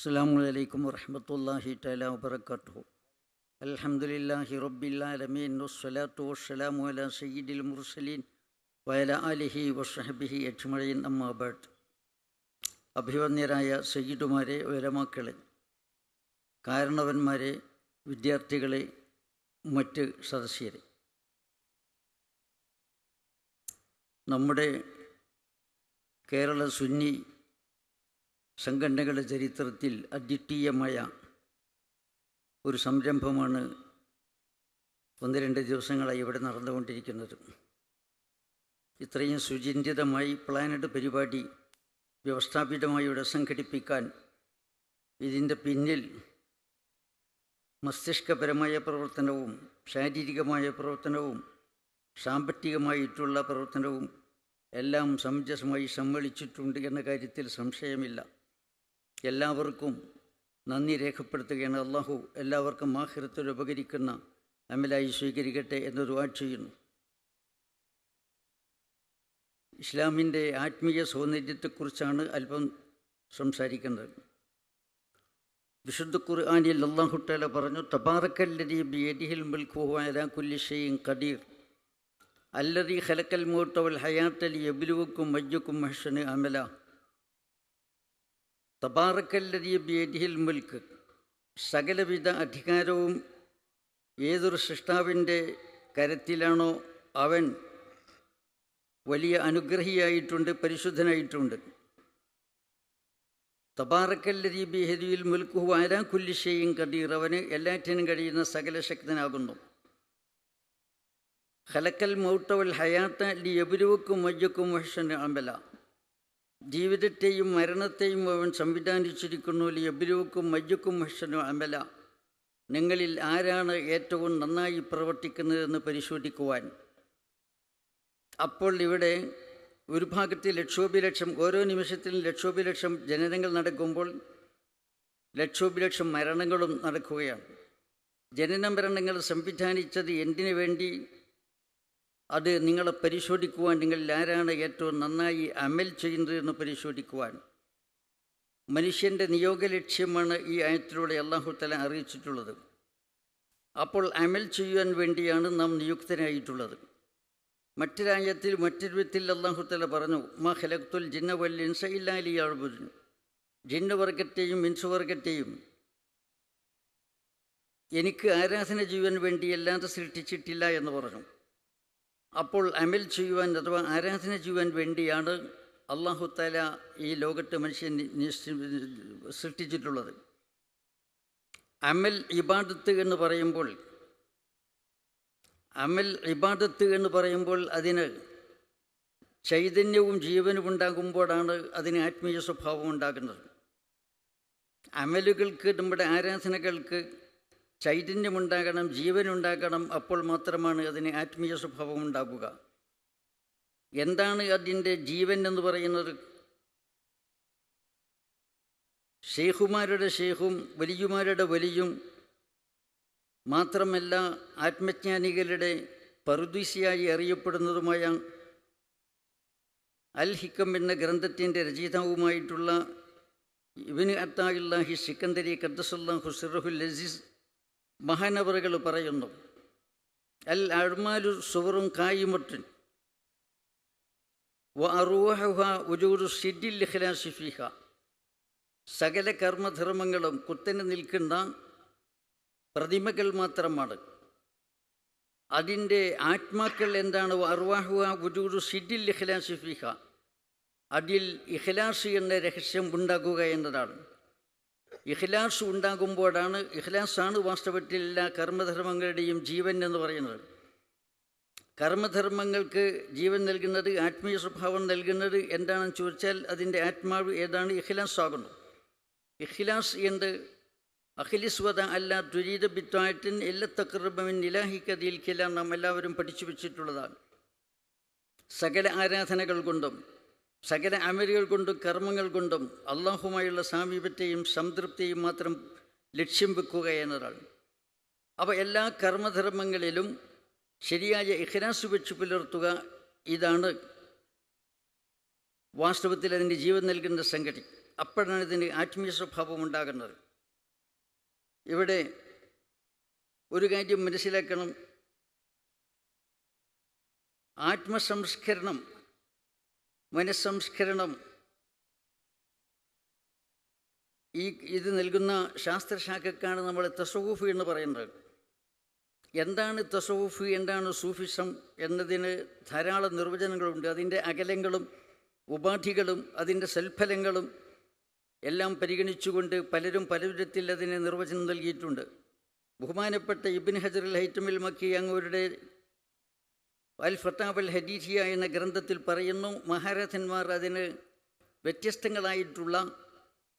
അസ്സലാമു അലൈക്കും വറഹ്മത്തുള്ളാഹി തആല വബറകാതുഹു. അൽഹംദുലില്ലാഹി റബ്ബിൽ ആലമീൻ വസ്സലാത്തു വസ്സലാമു അലാ സയ്യിദിൽ മുർസലീൻ വഅലാ ആലിഹി വസ്സഹ്ബിഹി അജ്മഈൻ. അമ്മാ ബഅദ്. അഭിവന്യരായ സയ്യിദുമാരെ, ഉലമാക്കളെ, കാരണവന്മാരെ, വിദ്യാർത്ഥികളെ, മറ്റ് സദസ്യരെ, നമ്മുടെ കേരള സുന്നി സംഘടനകളുടെ ചരിത്രത്തിൽ അദ്വിതീയമായ ഒരു സംരംഭമാണ് 1-2 ദിവസങ്ങളായി ഇവിടെ നടന്നുകൊണ്ടിരിക്കുന്നത്. ഇത്രയും സുചിന്തിതമായി പ്ലാനഡ് പരിപാടി വ്യവസ്ഥാപിതമായി ഇവിടെ സംഘടിപ്പിക്കാൻ ഇതിൻ്റെ പിന്നിൽ മസ്തിഷ്കപരമായ പ്രവർത്തനവും ശാരീരികമായ പ്രവർത്തനവും സാമ്പത്തികമായിട്ടുള്ള പ്രവർത്തനവും എല്ലാം സമഞ്ജസമായി സമ്മേളിച്ചിട്ടുണ്ട് എന്ന കാര്യത്തിൽ സംശയമില്ല. എല്ലാവർക്കും നന്ദി രേഖപ്പെടുത്തുകയാണ്. അള്ളാഹു എല്ലാവർക്കും ആഖിറത്തിൽ ഉപകരിക്കുന്ന അമലായി സ്വീകരിക്കട്ടെ എന്ന് ദുആ ചെയ്യുന്നു. ഇസ്ലാമിൻ്റെ ആത്മീയ സൗന്ദര്യത്തെക്കുറിച്ചാണ് അല്പം സംസാരിക്കുന്നത്. വിശുദ്ധ ഖുർആനിൽ അല്ലാഹു തആല പറഞ്ഞു, തബാറക്കല്ലദീ ബിയദിഹിൽ മുൽക്കു വഹുവ അലാ കുല്ലി ഷൈഇൻ ഖദീർ അല്ലദീ ഖലഖൽ മൗത വൽ ഹയാത ലിയബ്ലുവക്കും അയ്യുക്കും അഹ്സനു അമല. തബാറക്കല്ലദീ ബിയദിഹിൽ മുൽക്ക്, സകലവിധ അധികാരവും ഏതൊരു സൃഷ്ടാവിൻ്റെ കരത്തിലാണോ അവൻ വലിയ അനുഗ്രഹിയായിട്ടുണ്ട്, പരിശുദ്ധനായിട്ടുണ്ട്. തബാറക്കല്ലദീ ബിയദിഹിൽ മുൽക്കു വഹുവ അലാ കുല്ലി ഷൈഇൻ ഖദീർ, അവന് എല്ലാറ്റിനും കഴിയുന്ന സകല ശക്തനാകുന്നു. ഖലഖൽ മൗത വൽ ഹയാത ലിയബ്ലുവക്കും അയ്യുക്കും അഹ്സനു അമല, ജീവിതത്തെയും മരണത്തെയും അവൻ സംവിധാനിച്ചിരിക്കുന്നു. ലിയബ്ലുവക്കും അയ്യുക്കും അഹ്സനു അമല, നിങ്ങളിൽ ആരാണ് ഏറ്റവും നന്നായി പ്രവർത്തിക്കുന്നതെന്ന് പരിശോധിക്കുവാൻ. അപ്പോൾ ഇവിടെ ഒരു ഭാഗത്ത് ലക്ഷോപലക്ഷം, ഓരോ നിമിഷത്തിലും ലക്ഷോപലക്ഷം ജനനങ്ങൾ നടക്കുമ്പോൾ ലക്ഷോപലക്ഷം മരണങ്ങളും നടക്കുകയാണ്. ജനന മരണങ്ങൾ സംവിധാനിച്ചത് എന്തിനു വേണ്ടി? അത് നിങ്ങളെ പരിശോധിക്കുവാൻ, നിങ്ങളിൽ ആരാണ് ഏറ്റവും നന്നായി അമൽ ചെയ്യുന്നത് എന്ന് പരിശോധിക്കുവാൻ. മനുഷ്യൻ്റെ നിയോഗ ലക്ഷ്യമാണ് ഈ ആയത്തിലൂടെ അല്ലാഹു തആല അറിയിച്ചിട്ടുള്ളത്. അപ്പോൾ അമൽ ചെയ്യുവാൻ വേണ്ടിയാണ് നാം നിയുക്തനായിട്ടുള്ളത്. മറ്റൊരായത്തിൽ മറ്റൊരു വിധത്തിൽ അല്ലാഹു തആല പറഞ്ഞു, മാ ഖലഖ്തുൽ ജിന്ന വൽ ഇൻസ ഇല്ലാ ലിയഅ്ബുദൂൻ, ജിന്നുവർഗത്തെയും ഇൻസുവർഗത്തെയും എനിക്ക് ആരാധന ചെയ്യുവാൻ വേണ്ടിയല്ലാതെ സൃഷ്ടിച്ചിട്ടില്ല എന്ന് പറഞ്ഞു. അപ്പോൾ അമൽ ചെയ്യുവാൻ അഥവാ ആരാധന ചെയ്യുവാൻ വേണ്ടിയാണ് അല്ലാഹു തആല ഈ ലോകത്ത് മനുഷ്യൻ സൃഷ്ടിച്ചിട്ടുള്ളത്. അമൽ ഇബാദത്ത് എന്ന് പറയുമ്പോൾ അതിന് ചൈതന്യവും ജീവനും ഉണ്ടാകുമ്പോഴാണ് അതിന് ആത്മീയ സ്വഭാവം ഉണ്ടാകുന്നത്. അമലുകൾക്ക്, നമ്മുടെ ആരാധനകൾക്ക് ചൈതന്യമുണ്ടാകണം, ജീവനുണ്ടാകണം. അപ്പോൾ മാത്രമാണ് അതിന് ആത്മീയ സ്വഭാവം ഉണ്ടാകുക. എന്താണ് അതിൻ്റെ ജീവൻ എന്ന് പറയുന്നത്? ഷെയ്ഖുമാരുടെ ഷെയ്ഖും വലിയുമാരുടെ വലിയും മാത്രമല്ല, ആത്മജ്ഞാനികളുടെ പറുദീസിയായി അറിയപ്പെടുന്നതുമായ അൽ ഹിക്കം എന്ന ഗ്രന്ഥത്തിൻ്റെ രചയിതാവുമായിട്ടുള്ള ഇബ്നു അത്താഇല്ലാഹി സിക്കന്ദരി ഖദ്ദസല്ലാഹു സിർറുൽ അസീസ് മഹാനവറുകൾ പറയുന്നു, അൽ അഅ്മാലു സുവറുൻ ഖായിമത്തുൻ വ അർവാഹുഹാ വജൂദു സിദ്ദിൽ ഇഖ്ലാസി ഫീഹാ, സകല കർമ്മധർമ്മങ്ങളും കുത്തനെ നിൽക്കുന്ന പ്രതിമകൾ മാത്രമാണ്. അതിൻ്റെ ആത്മാക്കൾ എന്താണ്? അർവാഹുഹാ വജൂദു സിദ്ദിൽ ഇഖ്ലാസി ഫീഹാ, അതിൽ ഇഖ്ലാസ് എന്ന രഹസ്യം ഉണ്ടാകുക എന്നതാണ്. ഇഖ്ലാസ് ഉണ്ടാകുമ്പോഴാണ്, ഇഖ്ലാസാണ് വാസ്തവത്തിൽ എല്ലാ കർമ്മധർമ്മങ്ങളുടെയും ജീവൻ എന്ന് പറയുന്നത്. കർമ്മധർമ്മങ്ങൾക്ക് ജീവൻ നൽകുന്നത്, ആത്മീയ സ്വഭാവം നൽകുന്നത് എന്താണെന്ന് ചോദിച്ചാൽ അതിൻ്റെ ആത്മാവ് ഏതാണ്? ഇഖ്ലാസ് ആകുന്നു. ഇഖ്ലാസ് എന്ത്? അഖ്ലിസ്വത അല്ല തുരീദ ബിത്വായത്തിൻ എല്ലാ തഖറബമിൻ ഇലാഹിക്കതിൽ കില, നാം എല്ലാവരും പഠിച്ചു വെച്ചിട്ടുള്ളതാണ്. സകല ആരാധനകൾ കൊണ്ടും സകല അമലുകൾ കൊണ്ടും കർമ്മങ്ങൾ കൊണ്ടും അള്ളാഹുമായുള്ള സാമീപ്യത്തെയും സംതൃപ്തിയും മാത്രം ലക്ഷ്യം വെക്കുക എന്നതാണ്. അപ്പോൾ എല്ലാ കർമ്മധർമ്മങ്ങളിലും ശരിയായ ഇഖ്ലാസ് വെച്ച് പുലർത്തുക, ഇതാണ് വാസ്തവത്തിൽ അതിൻ്റെ ജീവൻ നൽകുന്ന സംഗതി. അപ്പോഴാണ് ഇതിന് ആത്മീയ സ്വഭാവം ഉണ്ടാകുന്നത്. ഇവിടെ ഒരു കാര്യം മനസ്സിലാക്കണം. ആത്മസംസ്കരണം, മനസ്സംസ്കരണം ഇത് നൽകുന്ന ശാസ്ത്രശാഖക്കാണ് നമ്മൾ തസവൂഫ് എന്ന് പറയുന്നത്. എന്താണ് തസവൂഫ്, എന്താണ് സൂഫിസം എന്നതിന് ധാരാളം നിർവചനങ്ങളുണ്ട്. അതിൻ്റെ അകലങ്ങളും ഉപാധികളും അതിൻ്റെ സൽഫലങ്ങളും എല്ലാം പരിഗണിച്ചുകൊണ്ട് പലരും പലവിധത്തിൽ അതിന് നിർവചനം നൽകിയിട്ടുണ്ട്. ബഹുമാനപ്പെട്ട ഇബ്നു ഹജർ അൽ ഹൈതമിൽ മക്കി അങ്ങവരുടെ അൽ ഫത്താവ് അൽ ഹദീസിയ എന്ന ഗ്രന്ഥത്തിൽ പറയുന്നു, മഹാരഥന്മാർ അതിന് വ്യത്യസ്തങ്ങളായിട്ടുള്ള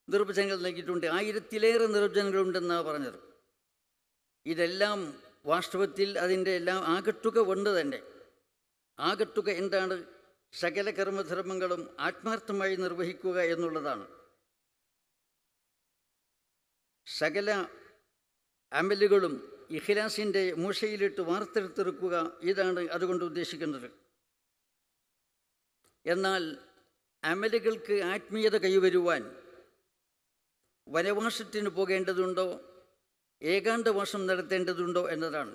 നിർവചനങ്ങൾ നൽകിയിട്ടുണ്ട്. 1000-ലേറെ നിർവചനങ്ങളുണ്ടെന്നാണ് പറഞ്ഞത്. ഇതെല്ലാം വാസ്തവത്തിൽ അതിൻ്റെ എല്ലാം ആകത്തുക ഒന്ന് തന്നെ. ആകത്തുക എന്താണ്? സകല കർമ്മധർമ്മങ്ങളും ആത്മാർത്ഥമായി നിർവഹിക്കുക എന്നുള്ളതാണ്. സകല അമലുകളും ഇഖ്ലാസിൻ്റെ മൂശയിലിട്ട് വാർത്തെടുത്തെടുക്കുക, ഇതാണ് അതുകൊണ്ട് ഉദ്ദേശിക്കുന്നത്. എന്നാൽ അമലുകൾക്ക് ആത്മീയത കൈവരുവാൻ വനവാസത്തിന് പോകേണ്ടതുണ്ടോ, ഏകാന്തവാസം നടത്തേണ്ടതുണ്ടോ എന്നതാണ്.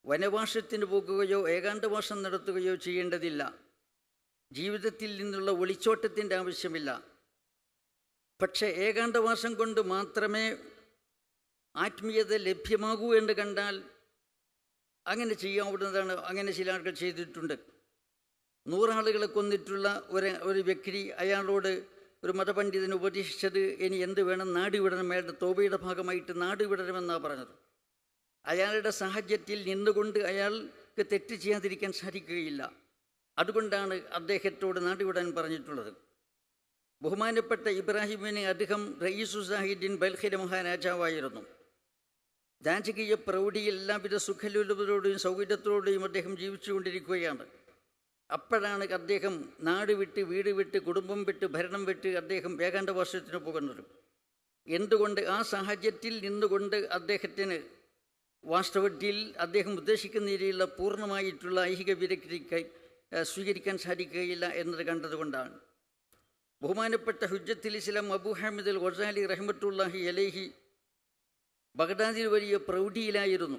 വനവാസത്തിന് പോകുകയോ ഏകാന്തവാസം നടത്തുകയോ ചെയ്യേണ്ടതില്ല. ജീവിതത്തിൽ നിന്നുള്ള ഒളിച്ചോട്ടത്തിൻ്റെ ആവശ്യമില്ല. പക്ഷേ ഏകാന്തവാസം കൊണ്ട് മാത്രമേ ആത്മീയത ലഭ്യമാകൂ എന്ന് കണ്ടാൽ അങ്ങനെ ചെയ്യാവുന്നതാണ്. അങ്ങനെ ചില ആളുകൾ ചെയ്തിട്ടുണ്ട്. 100 ആളുകളെ കൊന്നിട്ടുള്ള ഒരു വ്യക്തി അയാളോട് ഒരു മതപണ്ഡിതന് ഉപദേശിച്ചത്, ഇനി എന്ത് വേണം, നാട് വിടണം, അയാളുടെ തോബയുടെ ഭാഗമായിട്ട് നാട് വിടണമെന്നാണ് പറഞ്ഞത്. അയാളുടെ സാഹചര്യത്തിൽ നിന്നുകൊണ്ട് അയാൾക്ക് തെറ്റ് ചെയ്യാതിരിക്കാൻ സാധിക്കുകയില്ല. അതുകൊണ്ടാണ് അദ്ദേഹത്തോട് നാട് വിടാൻ പറഞ്ഞിട്ടുള്ളത്. ബഹുമാനപ്പെട്ട ഇബ്രാഹിമിന് അദ്ദേഹം റയീസു സാഹിദ്ദീൻ ബൽഖിലെ മഹാരാജാവായിരുന്നു. രാജകീയ പ്രൗഢിയിൽ എല്ലാവിധ സുഖലോലുപതയോടെയും സൗകര്യത്തോടെയും അദ്ദേഹം ജീവിച്ചുകൊണ്ടിരിക്കുകയാണ്. അപ്പോഴാണ് അദ്ദേഹം നാട് വിട്ട്, വീട് വിട്ട്, കുടുംബം വിട്ട്, ഭരണം വിട്ട് അദ്ദേഹം ഏകാന്തവാസത്തിന് പോകുന്നത്. എന്തുകൊണ്ട്? ആ സാഹചര്യത്തിൽ നിന്നുകൊണ്ട് അദ്ദേഹത്തിന് വാസ്തവത്തിൽ അദ്ദേഹം ഉദ്ദേശിക്കുന്ന രീതിയിലുള്ള പൂർണ്ണമായിട്ടുള്ള ഐഹിക വിരക്തി സ്വീകരിക്കാൻ സാധിക്കുകയില്ല എന്നത് കണ്ടതുകൊണ്ടാണ്. ബഹുമാനപ്പെട്ട ഹുജ്ജത്തുൽ ഇസ്ലാം അബൂ ഹാമിദ് അൽ ഗസാലി റഹ്മത്തുള്ളാഹി അലൈഹി ബഗ്ദാദിൽ വലിയ പ്രൗഢിയിലായിരുന്നു.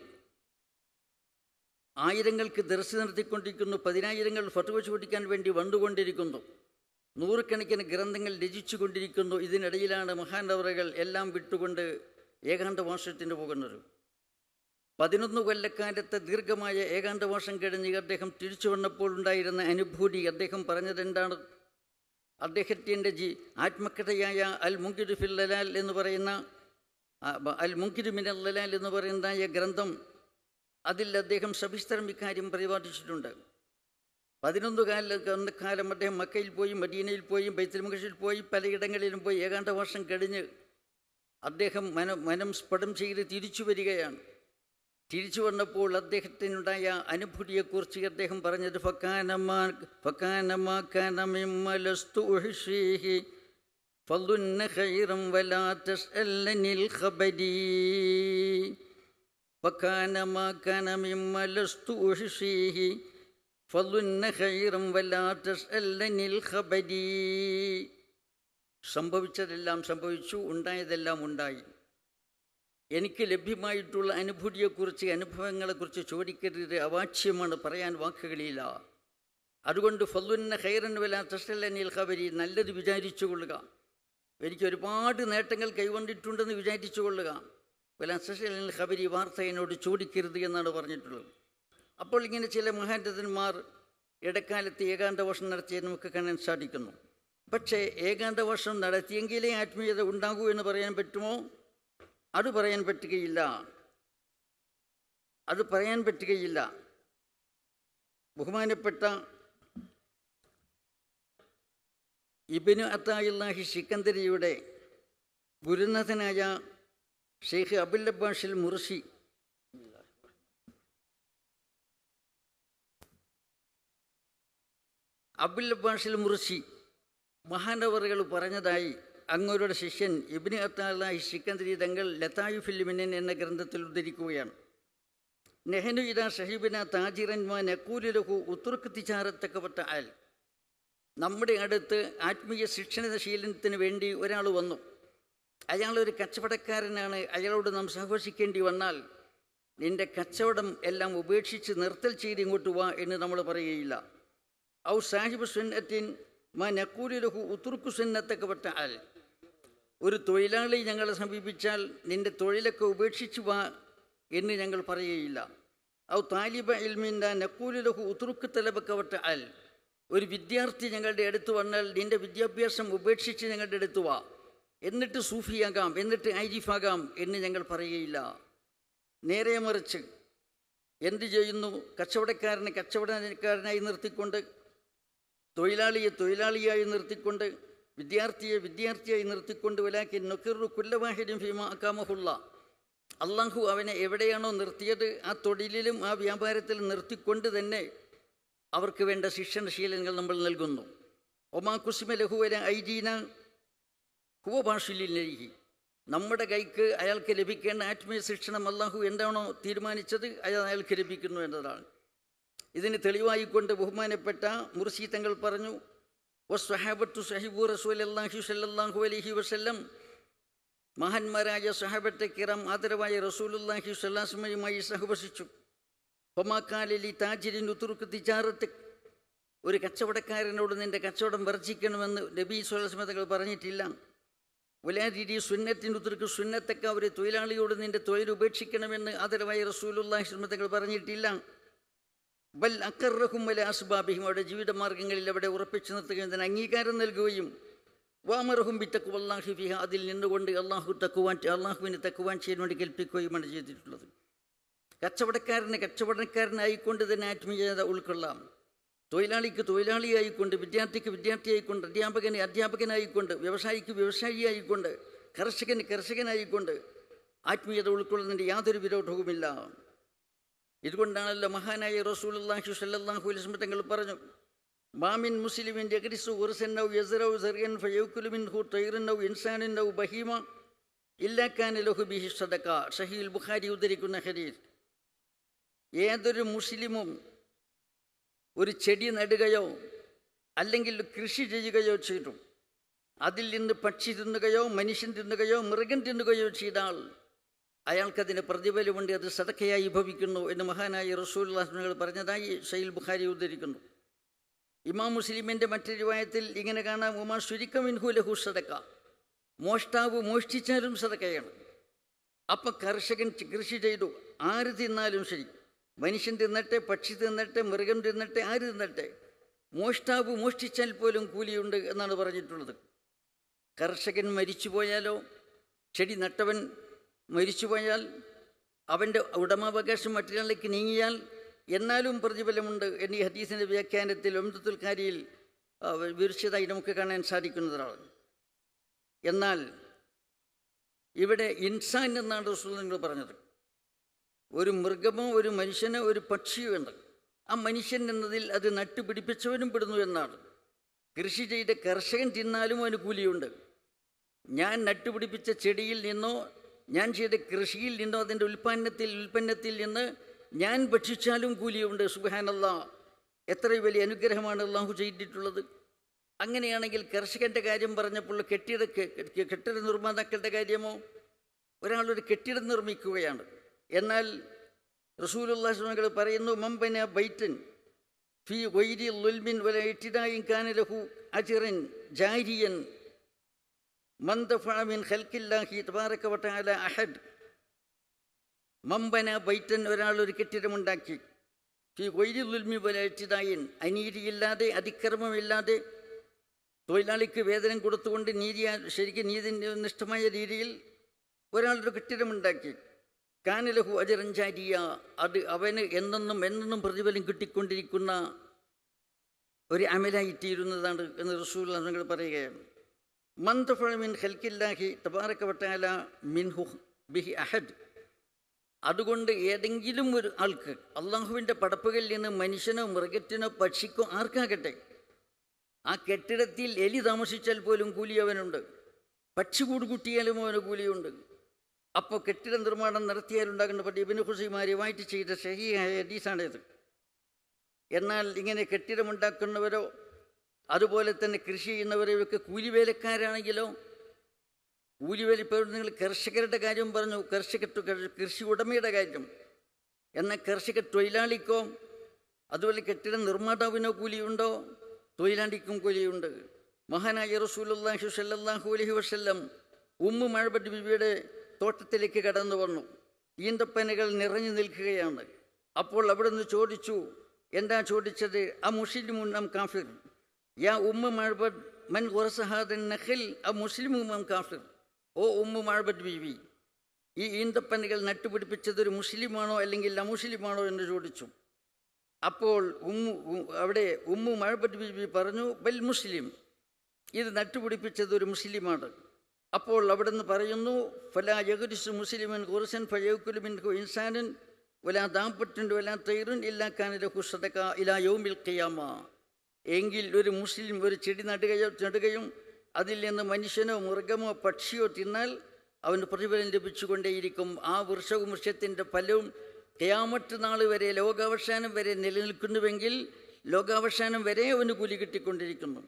1000-ങ്ങൾക്ക് ദർസ് നടത്തിക്കൊണ്ടിരിക്കുന്നു, 10,000-ങ്ങൾ ഫത്വ ചോദിക്കാൻ വേണ്ടി വന്നുകൊണ്ടിരിക്കുന്നു, 100-കണക്കിന് ഗ്രന്ഥങ്ങൾ രചിച്ചു കൊണ്ടിരിക്കുന്നു. ഇതിനിടയിലാണ് മഹാനവറുകൾ എല്ലാം വിട്ടുകൊണ്ട് ഏകാന്തവാസത്തിന് പോകുന്നത്. 11 കൊല്ലക്കാലത്തെ ദീർഘമായ ഏകാന്തവാസം കഴിഞ്ഞ് അദ്ദേഹം തിരിച്ചു വന്നപ്പോൾ ഉണ്ടായിരുന്ന അനുഭൂതി അദ്ദേഹം പറഞ്ഞതെന്താണ്? അദ്ദേഹത്തിൻ്റെ ആത്മകഥയായ അൽ മുങ്കിദ് ഫിൽ ലലാൽ എന്ന് പറയുന്ന അൽ മുങ്കിദ് മിനൽ ലലാൽ എന്ന് പറയുന്ന ഗ്രന്ഥം, അതിൽ അദ്ദേഹം സവിസ്തരം ഇക്കാര്യം പ്രതിപാദിച്ചിട്ടുണ്ട്. 11 കാലം അദ്ദേഹം മക്കയിൽ പോയി, മദീനയിൽ പോയി, ബൈത്തുൽ മുഖദ്ദിസിൽ പോയി, പലയിടങ്ങളിലും പോയി ഏകാന്തവാസം കഴിഞ്ഞ് അദ്ദേഹം മനം സ്ഫുടം ചെയ്ത് തിരിച്ചു വരികയാണ്. തിരിച്ചു വന്നപ്പോൾ അദ്ദേഹത്തിനുണ്ടായ അനുഭൂതിയെക്കുറിച്ച് അദ്ദേഹം പറഞ്ഞത്, സംഭവിച്ചതെല്ലാം സംഭവിച്ചു, ഉണ്ടായതെല്ലാം ഉണ്ടായി. എനിക്ക് ലഭ്യമായിട്ടുള്ള അനുഭൂതിയെക്കുറിച്ച്, അനുഭവങ്ങളെക്കുറിച്ച് ചോദിക്കരുത്, അവാച്യമാണ്, പറയാൻ വാക്കുകളില്ല. അതുകൊണ്ട് ഫള്ളുന്ന ഖൈറൻ വലാ തസ്അൽനിൽ ഖബരി, നല്ലത് വിചാരിച്ചു കൊള്ളുക. എനിക്ക് ഒരുപാട് നേട്ടങ്ങൾ കൈവന്നിട്ടുണ്ടെന്ന് വിചാരിച്ചു കൊള്ളുക. വലാ തസ്അൽനിൽ ഖബരി, വാർത്ത എന്നോട് ചോദിക്കരുത് എന്നാണ് പറഞ്ഞിട്ടുള്ളത്. അപ്പോൾ ഇങ്ങനെ ചില മഹാരഥന്മാർ ഇടക്കാലത്ത് ഏകാന്തവാസം നടത്തിയത് നമുക്ക് കാണാൻ സാധിക്കുന്നു. പക്ഷേ ഏകാന്തവാസം നടത്തിയെങ്കിലേ ആത്മീയത ഉണ്ടാകൂ എന്ന് പറയാൻ പറ്റുമോ? അത് പറയാൻ പറ്റുകയില്ല. ബഹുമാനപ്പെട്ട ഇബ്നു അത്താഇല്ലാഹി സിക്കന്ദരിയുടെ ഗുരുനാഥനായ ഷെയ്ഖ് അബുൽ അബ്ബാസിൽ മുർസി മഹാനവറുകൾ പറഞ്ഞതായി അങ്ങോരുടെ ശിഷ്യൻ ഇബ്നു അത്താഇല്ലാഹി സിക്കന്ദരി തങ്ങൾ ലതായിഫുൽ മിനൻ എന്ന ഗ്രന്ഥത്തിൽ ഉദ്ധരിക്കുകയാണ്. നെഹ്നു ഇദാ സഹിബിന താജിറൻ വ നഖൂലു ലഹു ഉത്രുക് തിജാറത്തക വതഅൽ. നമ്മുടെ അടുത്ത് ആത്മീയ ശിക്ഷണശീലനത്തിന് വേണ്ടി ഒരാൾ വന്നു. അയാളൊരു കച്ചവടക്കാരനാണ്. അയാളോട് നാം സഹവസിക്കേണ്ടി വന്നാൽ നിൻ്റെ കച്ചവടം എല്ലാം ഉപേക്ഷിച്ച് നിർത്തൽ ചെയ്ത് ഇങ്ങോട്ട് വാ എന്ന് നമ്മൾ പറയുകയില്ല. ഔ സാഹിബ് സുന്നത്തിൻ മാ നക്കൂലിലഹു ഉത്തുർക്കു സുന്നത്തൊക്കെ പെട്ട ആൾ. ഒരു തൊഴിലാളി ഞങ്ങളെ സമീപിച്ചാൽ നിൻ്റെ തൊഴിലൊക്കെ ഉപേക്ഷിച്ച് വാ എന്ന് ഞങ്ങൾ പറയുകയില്ല. ഔ താലിബ ഇൽമിൻ്റെ നക്കൂലിലഹു ഉത്തുർക്ക് തലബൊക്കെ പെട്ട ആൾ. ഒരു വിദ്യാർത്ഥി ഞങ്ങളുടെ അടുത്ത് വന്നാൽ നിൻ്റെ വിദ്യാഭ്യാസം ഉപേക്ഷിച്ച് ഞങ്ങളുടെ അടുത്ത് വാ, എന്നിട്ട് സൂഫിയാകാം, എന്നിട്ട് ആരിഫാകാം എന്ന് ഞങ്ങൾ പറയുകയില്ല. നേരെ മറിച്ച് എന്ത് ചെയ്യുന്നു? കച്ചവടക്കാരനെ കച്ചവടക്കാരനായി നിർത്തിക്കൊണ്ട്, തൊഴിലാളിയെ തൊഴിലാളിയായി നിർത്തിക്കൊണ്ട്, വിദ്യാർത്ഥിയെ വിദ്യാർത്ഥിയായി നിർത്തിക്കൊണ്ട്, വലാകിൻ നുഖിറു കുല്ല വാഹിദിൻ ഫീമാ അഖാമഹുല്ലാ, അള്ളാഹു അവനെ എവിടെയാണോ നിർത്തിയത് ആ തൊഴിലിലും ആ വ്യാപാരത്തിലും നിർത്തിക്കൊണ്ട് തന്നെ അവർക്ക് വേണ്ട ശിക്ഷണശീലങ്ങൾ നമ്മൾ നൽകുന്നു. ഒമാ കുസ്മ ലഹുവല ഐദീന ഹുവ ഭാഷുലില്ലി. നമ്മുടെ കൈക്ക് അയാൾക്ക് ലഭിക്കേണ്ട ആത്മീയ ശിക്ഷണം അള്ളാഹു എന്താണോ തീരുമാനിച്ചത് അയാൾക്ക് ലഭിക്കുന്നു എന്നതാണ്. ഇതിന് തെളിവായിക്കൊണ്ട് ബഹുമാനപ്പെട്ട മുർസി തങ്ങൾ പറഞ്ഞു, വസ്വഹാബത്തു സഹിബു റസൂലുള്ളാഹി സ്വല്ലല്ലാഹു അലൈഹി വസല്ലം, മഹാന്മാരായ സഹാബത്തെ കിറാം ആദരവായ റസൂലുള്ളാഹി സ്വല്ലല്ലാഹു അലൈഹി വസല്ലമയുമായി സഹവസിച്ചു. ഫമാക്കാലി താജിരിൻ ഉതുർക്ക് തിജാറത്ത്, ഒരു കച്ചവടക്കാരനോട് നിൻ്റെ കച്ചവടം വർജിക്കണമെന്ന് നബി സ്വല്ലല്ലാഹു അലൈഹി വസല്ലം തങ്ങൾ പറഞ്ഞിട്ടില്ല. വലാരീതി സുന്നത്തിൻ ഉതുർക്ക് സുന്നത്തൊക്കെ ഒരു തൊഴിലാളിയോട് നിൻ്റെ തൊഴിൽ ഉപേക്ഷിക്കണമെന്ന് ആദരവായ റസൂലുള്ളാഹി സ്വല്ലല്ലാഹു അലൈഹി വസല്ലം തങ്ങൾ പറഞ്ഞിട്ടില്ല. ബൽ അക്കറഹും വല അസ്ബാബിഹിം, അവരുടെ ജീവിതമാർഗ്ഗങ്ങളിൽ അവിടെ ഉറപ്പിച്ചു നിർത്തുകയും അതിന് അംഗീകാരം നൽകുകയും വാമറഹും ബിത്തഖ്വല്ലാഹി ഫിഹ, അതിൽ നിന്നുകൊണ്ട് അള്ളാഹുവിന് തഖ്വാൻ ചെയ്യാൻ വേണ്ടി കൽപ്പിക്കുകയുമാണ് ചെയ്തിട്ടുള്ളത്. കച്ചവടക്കാരനായിക്കൊണ്ട് തന്നെ ആത്മീയത ഉൾക്കൊള്ളാം. തൊഴിലാളിക്ക് തൊഴിലാളിയായിക്കൊണ്ട്, വിദ്യാർത്ഥിക്ക് വിദ്യാർത്ഥിയായിക്കൊണ്ട്, അധ്യാപകന് അധ്യാപകനായിക്കൊണ്ട്, വ്യവസായിക്ക് വ്യവസായിയായിക്കൊണ്ട്, കർഷകന് കർഷകനായിക്കൊണ്ട് ആത്മീയത ഉൾക്കൊള്ളുന്നതിൻ്റെ യാതൊരു വിരോധവുമില്ല. ഇതുകൊണ്ടാണല്ലോ മഹാനായ റസൂലുള്ളാഹി സ്വല്ലല്ലാഹു അലൈഹി വസല്ലം തങ്ങൾ പറഞ്ഞു, മാമിൻ മുസ്ലിമിൻ യഗ്രിസു ഉർസൻ ഔ യസ്റഉ സർഅൻ ഫയഅകുലു മിൻഹു തൈറൻ ഔ ഇൻസാനൻ ഔ ബഹീമ ഇല്ലാ കാന ലഹു ബിഹി സദഖ. സഹീഹുൽ ബുഖാരി ഉദ്ധരിക്കുന്ന ഹദീസ്. ഏതൊരു മുസ്ലിമും ഒരു ചെടി നടുകയോ അല്ലെങ്കിൽ കൃഷി ചെയ്യുകയോ ചെയ്തു അതിൽ നിന്ന് പക്ഷി തിന്നുകയോ മനുഷ്യൻ തിന്നുകയോ മൃഗം തിന്നുകയോ ചെയ്താൽ അയാൾക്കതിന് പ്രതിഫലമുണ്ട്, അത് സദഖയായി ഭവിക്കുന്നു എന്ന് മഹാനായ റസൂലുള്ളാഹി തങ്ങൾ പറഞ്ഞതായി സഹീഹുൽ ബുഖാരി ഉദ്ധരിക്കുന്നു. ഇമാം മുസ്ലിമിൻ്റെ മറ്റൊരു റിവായത്തിൽ ഇങ്ങനെ കാണാം, ഉമാ ശുരിക്ക മിൻഹു ലഹു സദഖ, മോഷ്ടാവ് മോഷ്ടിച്ചാലും സദഖയാണ്. അപ്പം കർഷകൻ കൃഷി ചെയ്തു, ആര് തിന്നാലും ശരി, മനുഷ്യൻ തിന്നട്ടെ, പക്ഷി തിന്നട്ടെ, മൃഗം തിന്നട്ടെ, ആര് തിന്നട്ടെ, മോഷ്ടാവ് മോഷ്ടിച്ചാൽ പോലും കൂലിയുണ്ട് എന്നാണ് പറഞ്ഞിട്ടുള്ളത്. കർഷകൻ മരിച്ചുപോയാലോ, ചെടി നട്ടവൻ മരിച്ചുപോയാൽ, അവൻ്റെ ഉടമാവകാശം മറ്റൊരാളിലേക്ക് നീങ്ങിയാൽ എന്നാലും പ്രതിഫലമുണ്ട് എന്ന് ഈ ഹദീസിൻ്റെ വ്യാഖ്യാനത്തിൽ ഉംദത്തുൽ ഖാരിയിൽ വിവരിച്ചതായി നമുക്ക് കാണാൻ സാധിക്കുന്നതാണ്. എന്നാൽ ഇവിടെ ഇൻസാൻ എന്നാണ് റസൂൽ നിങ്ങൾ പറഞ്ഞത്. ഒരു മൃഗമോ ഒരു മനുഷ്യനോ ഒരു പക്ഷിയോ ഉണ്ട്. ആ മനുഷ്യൻ എന്നതിൽ അത് നട്ടുപിടിപ്പിച്ചവനും പെടുന്നു എന്നാണ്. കൃഷി ചെയ്ത കർഷകൻ തിന്നാലും അവന് കൂലിയുണ്ട്. ഞാൻ നട്ടുപിടിപ്പിച്ച ചെടിയിൽ നിന്നോ ഞാൻ ചെയ്ത കൃഷിയിൽ നിന്നോ അതിൻ്റെ ഉൽപ്പന്നത്തിൽ നിന്ന് ഞാൻ ഭക്ഷിച്ചാലും കൂലിയുണ്ട്. സുബ്ഹാനല്ലാഹ്, എത്ര വലിയ അനുഗ്രഹമാണ് അള്ളാഹു ചെയ്തിട്ടുള്ളത്. അങ്ങനെയാണെങ്കിൽ കർഷകൻ്റെ കാര്യം പറഞ്ഞപ്പോൾ കെട്ടിട നിർമ്മാതാക്കളുടെ കാര്യമോ? ഒരാളൊരു കെട്ടിടം നിർമ്മിക്കുകയാണ്. എന്നാൽ റസൂലുള്ളാഹി സ്വല്ലല്ലാഹു അലൈഹി വസല്ലം പറയുന്നു, മംബന ബൈത്തൻ ഫീ ഗൈരി ളുൽമിൻ വല ഇത്തിദാഇൻ കാന ലഹു അജ്റൻ ജാരിയൻ മൻ ദഫഅ മിൻ ഖൽഖില്ലാഹി തബാറക വ തആല അഹദ്. മംബന ബൈത്തൻ, ഒരാളൊരു കെട്ടിടമുണ്ടാക്കി, ഫീ ഗൈരി ളുൽമി വല ഇത്തിദാഇൻ, അനീതിയില്ലാതെ അതിക്രമമില്ലാതെ തൊഴിലാളിക്ക് വേതനം കൊടുത്തുകൊണ്ട് ശരിക്കും നീതിനിഷ്ഠമായ രീതിയിൽ ഒരാളൊരു കെട്ടിടമുണ്ടാക്കി, കാനലഹു അജ്റൻ ജാരിയ, അത് അവന് എന്നെന്നും പ്രതിഫലം കിട്ടിക്കൊണ്ടിരിക്കുന്ന ഒരു അമലായിത്തീരുന്നതാണ് എന്ന് റസൂലുള്ളാഹി നിങ്ങൾ പറയുകയാണ്. മൻ ദഫഅ മിൻ ഖൽഖില്ലാഹി തബാറക വ തആല മിൻഹു ബിഹി അഹദ്. അതുകൊണ്ട് ഏതെങ്കിലും ഒരു ആൾക്ക് അള്ളാഹുവിൻ്റെ പടപ്പുകളിൽ നിന്ന് മനുഷ്യനോ മൃഗത്തിനോ പക്ഷിക്കോ ആർക്കാകട്ടെ ആ കെട്ടിടത്തിൽ എലി താമസിച്ചാൽ പോലും കൂലി അവനുണ്ട്, പക്ഷി കൂടുകൂട്ടിയാലും അവന് കൂലിയുണ്ട്. അപ്പോൾ കെട്ടിട നിർമ്മാണം നടത്തിയാലുണ്ടാകുന്ന പറ്റി ഇബ്നു ഖുസൈമ റിവായത്ത് ചെയ്ത സഹീഹായ ഹദീസാണിത്. എന്നാൽ ഇങ്ങനെ കെട്ടിടമുണ്ടാക്കുന്നവരോ അതുപോലെ തന്നെ കൃഷി ചെയ്യുന്നവരെയൊക്കെ കൂലിവേലക്കാരാണെങ്കിലോ, കൂലിവേല, ഇപ്പോൾ നിങ്ങൾ കർഷകരുടെ കാര്യം പറഞ്ഞു, കൃഷി ഉടമയുടെ കാര്യം. എന്നാൽ കർഷക തൊഴിലാളിക്കോ അതുപോലെ കെട്ടിട നിർമ്മാതാവിനോ കൂലിയുണ്ടോ? തൊഴിലാളിക്കും കൂലിയുണ്ട്. മഹാനായ റസൂലുള്ളാഹി സ്വല്ലല്ലാഹു അലൈഹി വസല്ലം ഉമ്മു മഅബദ് ബിബിയുടെ തോട്ടത്തിലേക്ക് കടന്നു വന്നു. ഈന്തപ്പനകൾ നിറഞ്ഞു നിൽക്കുകയാണ്. അപ്പോൾ അവിടുന്ന് ചോദിച്ചു. എന്താ ചോദിച്ചത്? അ മുസ്ലിമുൻ അം കാഫിർ? യാ ഉമ്മു മഅബദ് മൻ ഖറസ ഹാദൻ നഖൽ അ മുസ്ലിമുൻ അം കാഫിർ? ഓ ഉമ്മു മഅബദ് ബിബി, ഈ ഈന്തപ്പനകൾ നട്ടുപിടിപ്പിച്ചത് ഒരു മുസ്ലിമാണോ അല്ലെങ്കിൽ അമുസ്ലിമാണോ എന്ന് ചോദിച്ചു. അപ്പോൾ അവിടെ ഉമ്മു മഅബദ് ബിബി പറഞ്ഞു, ബൽ മുസ്ലിം, ഇത് നട്ടുപിടിപ്പിച്ചത് ഒരു മുസ്ലിമാണ്. അപ്പോൾ അവിടുന്ന് പറയുന്നു, ഫലാ യഗ്രിസു മുസ്ലിമൻ ഖുർസൻ ഫയകുലു മിൻഹു ഇൻസാനൻ വലാ ദാബത്തുൻ വലാ തൈറുൻ ഇല്ലാ കാന ലഹു സദഖ ഇലാ യൗമിൽ ഖിയാമ. എങ്കിൽ ഒരു മുസ്ലിം ഒരു ചെടി നടുകയും അതിൽ നിന്ന് മനുഷ്യനോ മൃഗമോ പക്ഷിയോ തിന്നാൽ അവന് പ്രതിഫലം ലഭിച്ചുകൊണ്ടേയിരിക്കും. ആ വൃക്ഷത്തിൻ്റെ ഫലവും ഖിയാമത്ത് നാൾ വരെ, ലോകാവസാനം വരെ നിലനിൽക്കുന്നുവെങ്കിൽ ലോകാവസാനം വരെ അവന് കൂലി കിട്ടിക്കൊണ്ടിരിക്കുന്നു.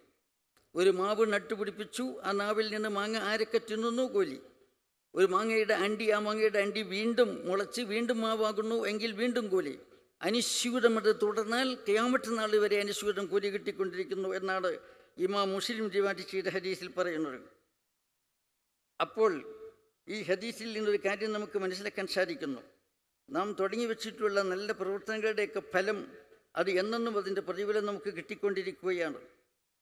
ഒരു മാവ് നട്ടുപിടിപ്പിച്ചു, ആ നാവിൽ നിന്ന് മാങ്ങ ആരൊക്കെ തിന്നുന്നു, കൂലി. ഒരു മാങ്ങയുടെ അണ്ടി വീണ്ടും മുളച്ച് വീണ്ടും മാവാകുന്നു എങ്കിൽ വീണ്ടും കൂലി. അനുസ്യൂതം അത് തുടർന്നാൽ ഖിയാമത്ത് നാൾ വരെ അനുസ്യൂതം കൂലി കിട്ടിക്കൊണ്ടിരിക്കുന്നു എന്നാണ് ഇമാം മുസ്ലിം റിവായത്ത് ചെയ്ത ഹദീസിൽ പറയുന്നത്. അപ്പോൾ ഈ ഹദീസിൽ നിന്നൊരു കാര്യം നമുക്ക് മനസ്സിലാക്കാൻ സാധിക്കുന്നു. നാം തുടങ്ങി വെച്ചിട്ടുള്ള നല്ല പ്രവർത്തനങ്ങളുടെയൊക്കെ ഫലം അത് എന്നെന്നും അതിൻ്റെ പ്രതിഫലം നമുക്ക് കിട്ടിക്കൊണ്ടിരിക്കുകയാണ്.